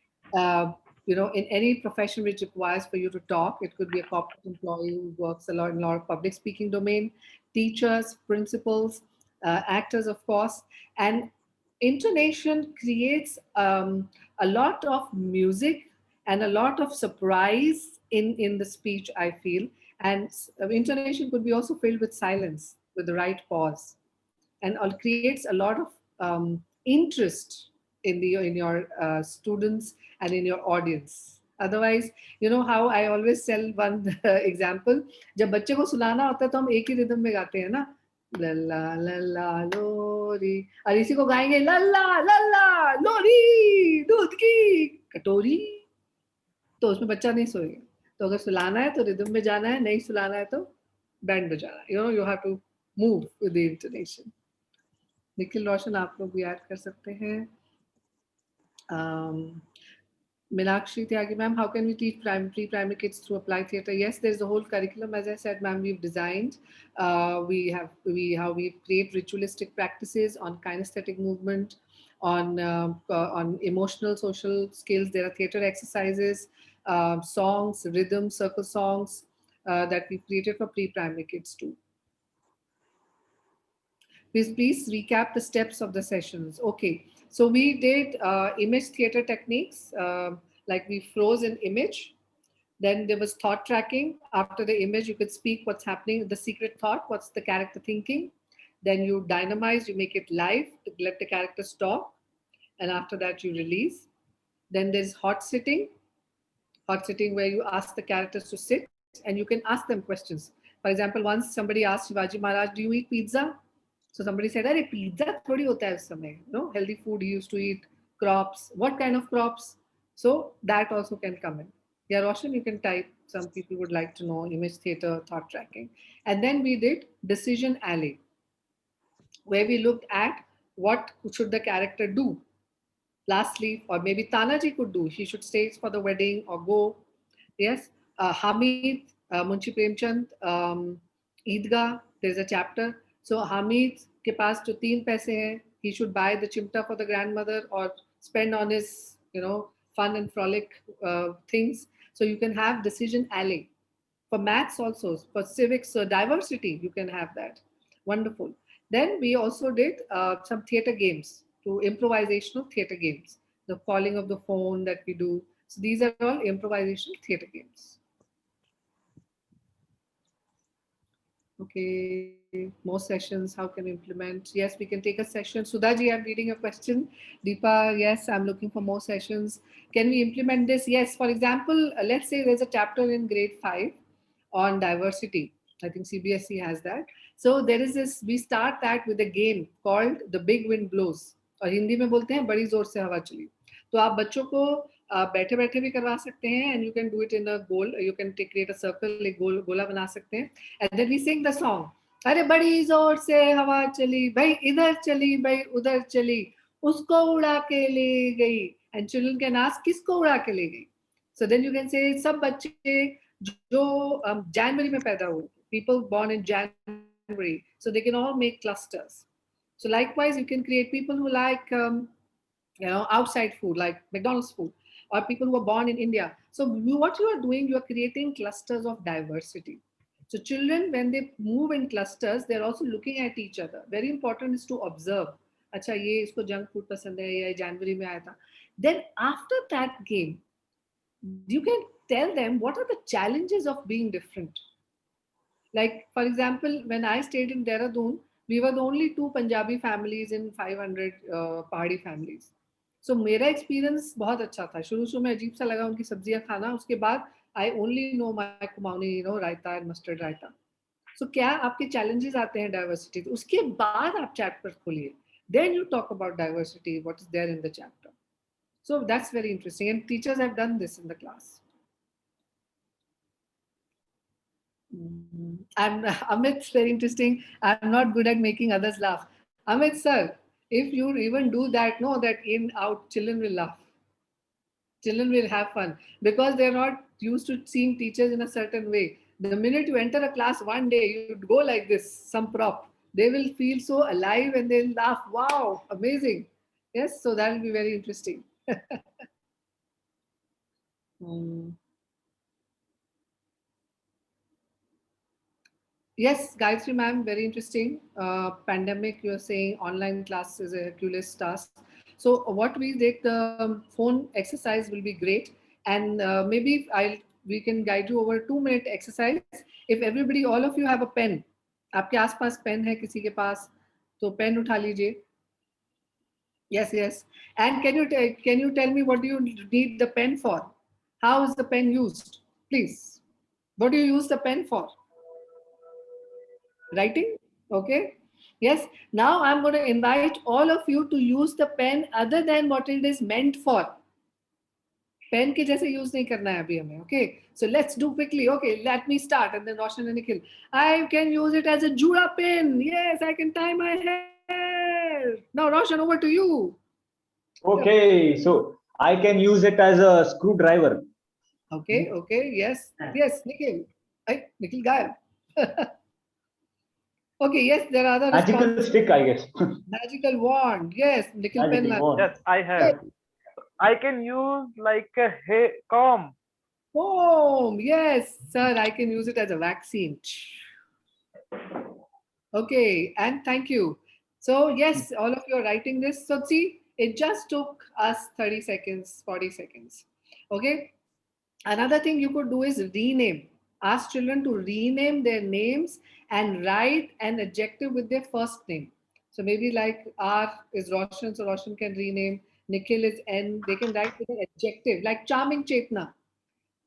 in any profession which requires for you to talk. It could be a corporate employee who works a lot in a lot of public speaking domain, teachers, principals, actors, of course. And intonation creates a lot of music and a lot of surprise in the speech, I feel. And intonation could be also filled with silence, with the right pause, and creates a lot of interest in your students and in your audience. Otherwise, you know how I always tell one example, जब बच्चे को सुलाना होता है तो हम एक ही rhythm में गाते हैं ना, लल्ला लल्ला लोरी, और इसी को गाएंगे लल्ला लल्ला लोरी दूध की कटोरी, तो उसमें बच्चा नहीं सोएगा. तो अगर सुलाना है तो रिदम में जाना है, नहीं सुलाना है तो बैंड बजाना है. You have to move with the intonation. Nikhil रोशन, आप लोग भी ऐड कर सकते हैं. Minakshi Tyagi ma'am, how can we teach pre-primary kids through applied theatre? Yes, there's a whole curriculum, as I said, ma'am, we've designed. We create ritualistic practices on kinesthetic movement, on emotional, social skills. There are theatre exercises, songs, rhythm, circle songs that we created for pre-primary kids too. Please recap the steps of the sessions. Okay, so we did image theater techniques, like we froze an image. Then there was thought tracking. After the image, you could speak what's happening, the secret thought, what's the character thinking. Then you dynamize, you make it live, let the characters talk. And after that, you release. Then there's hot sitting where you ask the characters to sit and you can ask them questions. For example, once somebody asked Shivaji Maharaj, do you eat pizza? So somebody said, "Arey pizza thodi hota hai us samay." No, healthy food he used to eat, crops. What kind of crops? So that also can come in. Yeah, Roshan, you can type. Some people would like to know image theater, thought tracking. And then we did Decision Alley, where we looked at what should the character do. Lastly, or maybe Tanaji could do. He should stay for the wedding or go. Yes. Hamid, Munshi Premchand, Eidgah, there's a chapter. So Hamid के पास जो 3 पैसे हैं, he should buy the chimta for the grandmother or spend on his, fun and frolic things. So you can have decision alley. For maths also, for civics, diversity, you can have that. Wonderful. Then we also did some theater games, to improvisational theater games, the calling of the phone that we do. So these are all improvisational theater games. Okay, more sessions, how can we implement? Yes, we can take a session. Sudhaji, I'm reading a question. Deepa, yes, I'm looking for more sessions. Can we implement this? Yes, for example, let's say there's a chapter in grade 5 on diversity. I think CBSE has that. So there is this, we start that with a game called The Big Wind Blows. और हिंदी में बोलते हैं बड़ी जोर से हवा चली. तो आप बच्चों को बैठे बैठे भी करवा सकते हैं, and you can do it in a goal. You can create a circle, एक गोला बना सकते हैं. And then we sing the song. अरे बड़ी जोर से हवा चली, भाई इधर चली, भाई उधर चली, उसको उड़ा के ले गई. And children can ask, किसको उड़ा के ले गई? So then you can say, सब बच्चे जो जनवरी में पैदा हुए, people born in January, so they can all make clusters. So likewise, you can create people who like outside food, like McDonald's food, or people who are born in India. So what you are doing, you are creating clusters of diversity. So children, when they move in clusters, they're also looking at each other. Very important is to observe. अच्छा ये इसको junk food पसंद है, ये जनवरी में आया था. Then after that game, you can tell them what are the challenges of being different. Like, for example, when I stayed in Dehradun, we were the only 2 Punjabi families in 500 Pahadi families. So मेरा experience बहुत अच्छा था. शुरू में अजीब सा लगा उनकी सब्जियां खाना. उसके बाद I only know my Kumauni, raita and mustard raita. So क्या आपके challenges आते हैं diversity? तो उसके बाद आप chapter खोलिए. Then you talk about diversity, what is there in the chapter. So that's very interesting. And teachers have done this in the class. And Amit's very interesting. I'm not good at making others laugh. Amit sir, if you even do that, no, that in out, children will laugh. Children will have fun because they're not used to seeing teachers in a certain way. The minute you enter a class one day, you go like this, some prop. They will feel so alive and they'll laugh. Wow, amazing. Yes, so that will be very interesting. Yes, Gayatri ma'am, very interesting. Pandemic, you're saying online class is a Hercules task. So what we did, the phone exercise will be great. And maybe we can guide you over 2-minute exercise. If everybody, all of you have a pen, आपके आसपास pen है किसी के पास, तो pen उठा लीजिए. Yes, yes. And can you tell me what do you need the pen for? How is the pen used? Please. What do you use the pen for? Writing? Okay. Yes. Now I'm going to invite all of you to use the pen other than what it is meant for. Pen के जैसे use नहीं करना है अभी हमें. Okay. So let's do quickly. Okay. Let me start and then Roshan and Nikhil. I can use it as a Jura pen. Yes, I can tie my hair. Now Roshan, over to you. Okay, so I can use it as a screwdriver. Okay. Okay. Yes. Yes. Nikhil. Nikhil Gayab. Okay, yes, there are other Magical stick, I guess. Magical wand, yes. Nikhil pen. Yes, I have. I can use like a comb. Comb, yes, sir. I can use it as a vaccine. Okay, and thank you. So yes, all of you are writing this. So see, it just took us 30 seconds, 40 seconds. Okay. Another thing you could do is rename. Ask children to rename their names and write an adjective with their first name. So maybe like R is Roshan, so Roshan can rename. Nikhil is N. They can write with an adjective like charming Chetna.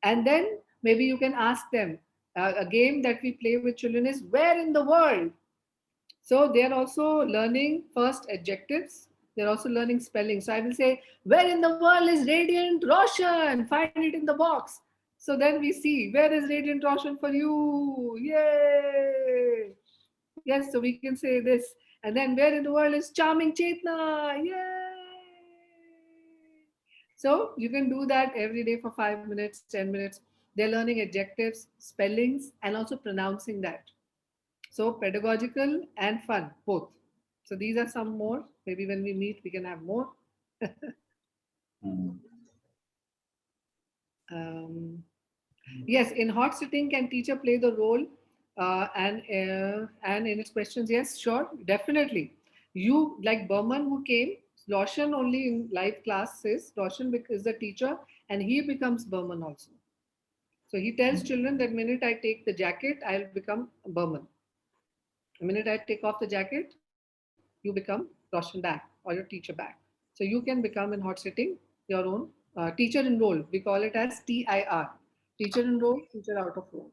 And then maybe you can ask them. A game that we play with children is where in the world? So they are also learning first adjectives They're also learning spelling. So I will say, where in the world is Radiant Roshan? Find it in the box. So then we see, where is Radiant Roshan for you? Yay! Yes, so we can say this. And then, where in the world is Charming Chetna? Yay! So you can do that every day for 5 minutes, 10 minutes. They're learning adjectives, spellings, and also pronouncing that. So pedagogical and fun, both. So these are some more. Maybe when we meet, we can have more. Mm. Yes, in hot sitting, can teacher play the role? And in its questions, yes, sure, definitely. You like Burman who came, Roshan only in live classes. Roshan is the teacher, and he becomes Burman also. So he tells children that minute I take the jacket, I'll become Burman. The minute I take off the jacket, you become Roshan back or your teacher back. So you can become in hot sitting your own teacher enrolled. We call it as TIR. Teacher enrolled, teacher out of role.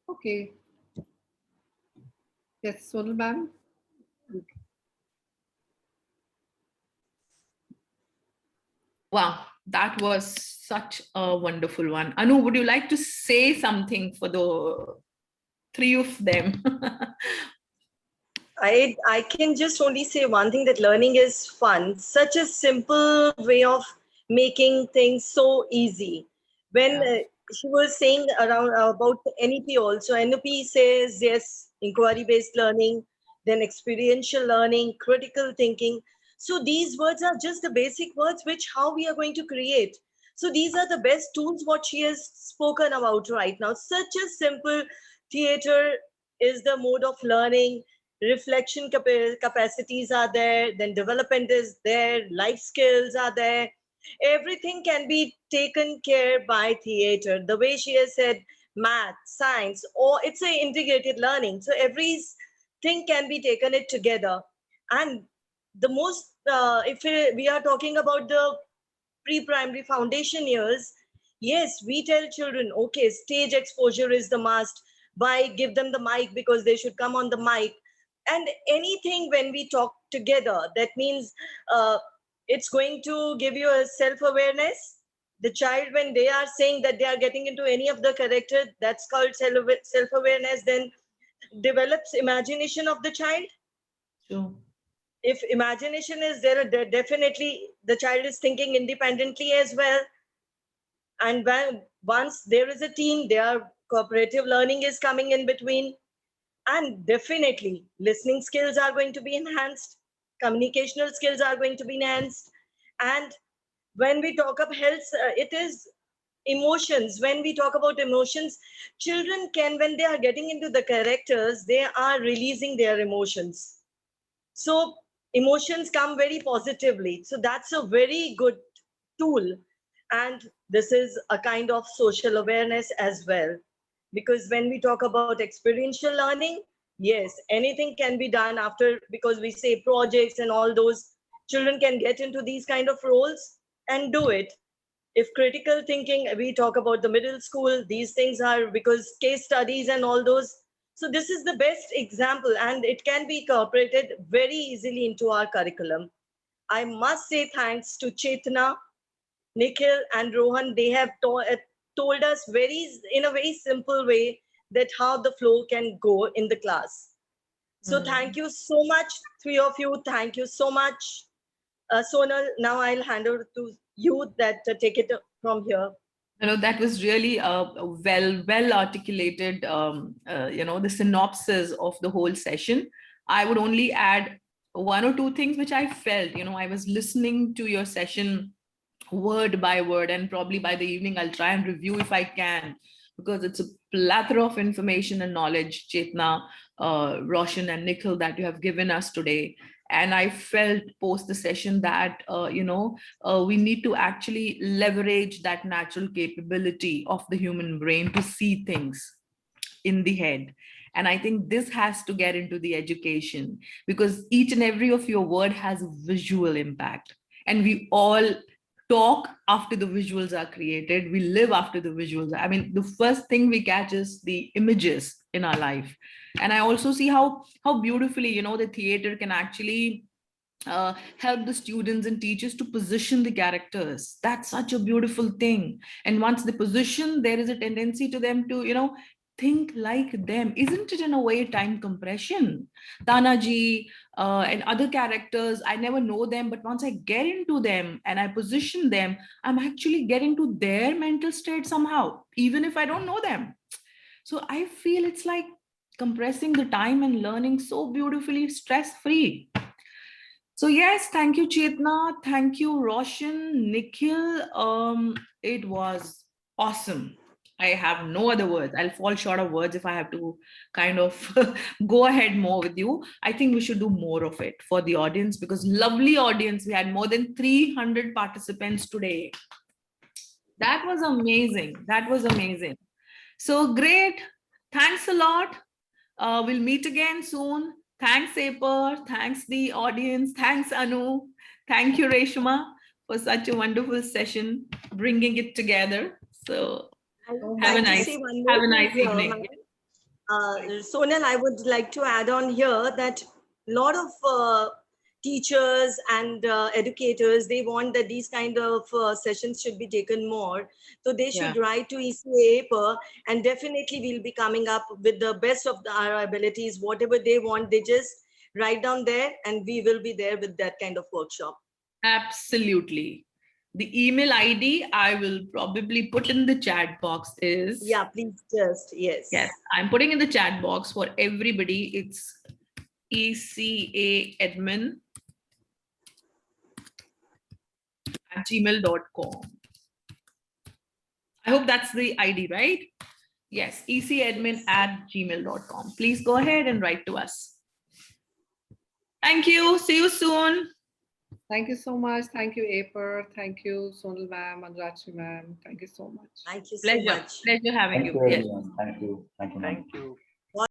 Okay. Yes, Sonal ma'am. Wow, that was such a wonderful one. Anu, would you like to say something for the three of them? I can just only say one thing, that learning is fun. Such a simple way of making things so easy. When she was saying around about NEP also, NEP says yes, inquiry-based learning, then experiential learning, critical thinking. So these words are just the basic words which how we are going to create. So these are the best tools what she has spoken about right now. Such a simple theater is the mode of learning. Reflection capacities are there, then development is there, life skills are there. Everything can be taken care by theater. The way she has said, math, science, or it's a integrated learning. So everything can be taken it together. And the most, if we are talking about the pre-primary foundation years, yes, we tell children, okay, stage exposure is the must. By give them the mic because they should come on the mic. And anything when we talk together, that means it's going to give you a self-awareness. The child, when they are saying that they are getting into any of the character, that's called self-awareness, then develops imagination of the child. Sure. If imagination is there, definitely the child is thinking independently as well. And once there is a team, their cooperative learning is coming in between. And definitely listening skills are going to be enhanced, communicational skills are going to be enhanced. And when we talk about health, it is emotions. When we talk about emotions, children can, when they are getting into the characters, they are releasing their emotions. So emotions come very positively. So that's a very good tool. And this is a kind of social awareness as well. Because when we talk about experiential learning, yes, anything can be done after, because we say projects and all those, children can get into these kind of roles and do it. If critical thinking, we talk about the middle school, these things are because case studies and all those. So this is the best example, and it can be incorporated very easily into our curriculum. I must say thanks to Chetna, Nikhil and Rohan. They have told us in a very simple way that how the flow can go in the class. So thank you so much, three of you. Thank you so much. Sonal, now I'll hand over to you that take it from here. That was really well articulated, the synopsis of the whole session. I would only add one or two things which I felt. I was listening to your session word by word, and probably by the evening I'll try and review if I can, because it's a plethora of information and knowledge, Chetna, Roshan and Nikhil, that you have given us today. And I felt post the session that we need to actually leverage that natural capability of the human brain to see things in the head. And I think this has to get into the education, because each and every of your word has a visual impact, and we all talk after the visuals are created. We live after the visuals. I mean, the first thing we catch is the images in our life. And I also see how beautifully, you know, the theater can actually help the students and teachers to position the characters. That's such a beautiful thing. And once they position, there is a tendency to them to, you know, think like them. Isn't it in a way time compression? Tanaji and other characters, I never know them, but once I get into them and I position them, I'm actually getting to their mental state somehow, even if I don't know them. So I feel it's like compressing the time and learning so beautifully, stress-free. So yes, thank you, Chetna. Thank you, Roshan, Nikhil. It was awesome. I have no other words. I'll fall short of words if I have to kind of go ahead more with you. I think we should do more of it for the audience, because lovely audience. We had more than 300 participants today. That was amazing. That was amazing. So great. Thanks a lot. We'll meet again soon. Thanks, Aper. Thanks, the audience. Thanks, Anu. Thank you, Reshma, for such a wonderful session, bringing it together. So I would have a like to nice, say one more thing here, evening. ma'am. Sonal, I would like to add on here that a lot of teachers and educators, they want that these kind of sessions should be taken more. So they should write to ECA, and definitely we'll be coming up with the best of our abilities. Whatever they want, they just write down there, and we will be there with that kind of workshop. Absolutely. The email ID I will probably put in the chat box is... Yeah, please just, yes. Yes, I'm putting in the chat box for everybody. It's ecaadmin@gmail.com. I hope that's the ID, right? Yes, ecaadmin@gmail.com. Please go ahead and write to us. Thank you. See you soon. Thank you so much. Thank you, Aper. Thank you, Sonal ma'am, Anuragji ma'am. Thank you so much. Thank you so much. Pleasure having Thank you. you, Yes. everyone. Thank you. Thank you, ma'am. Thank you.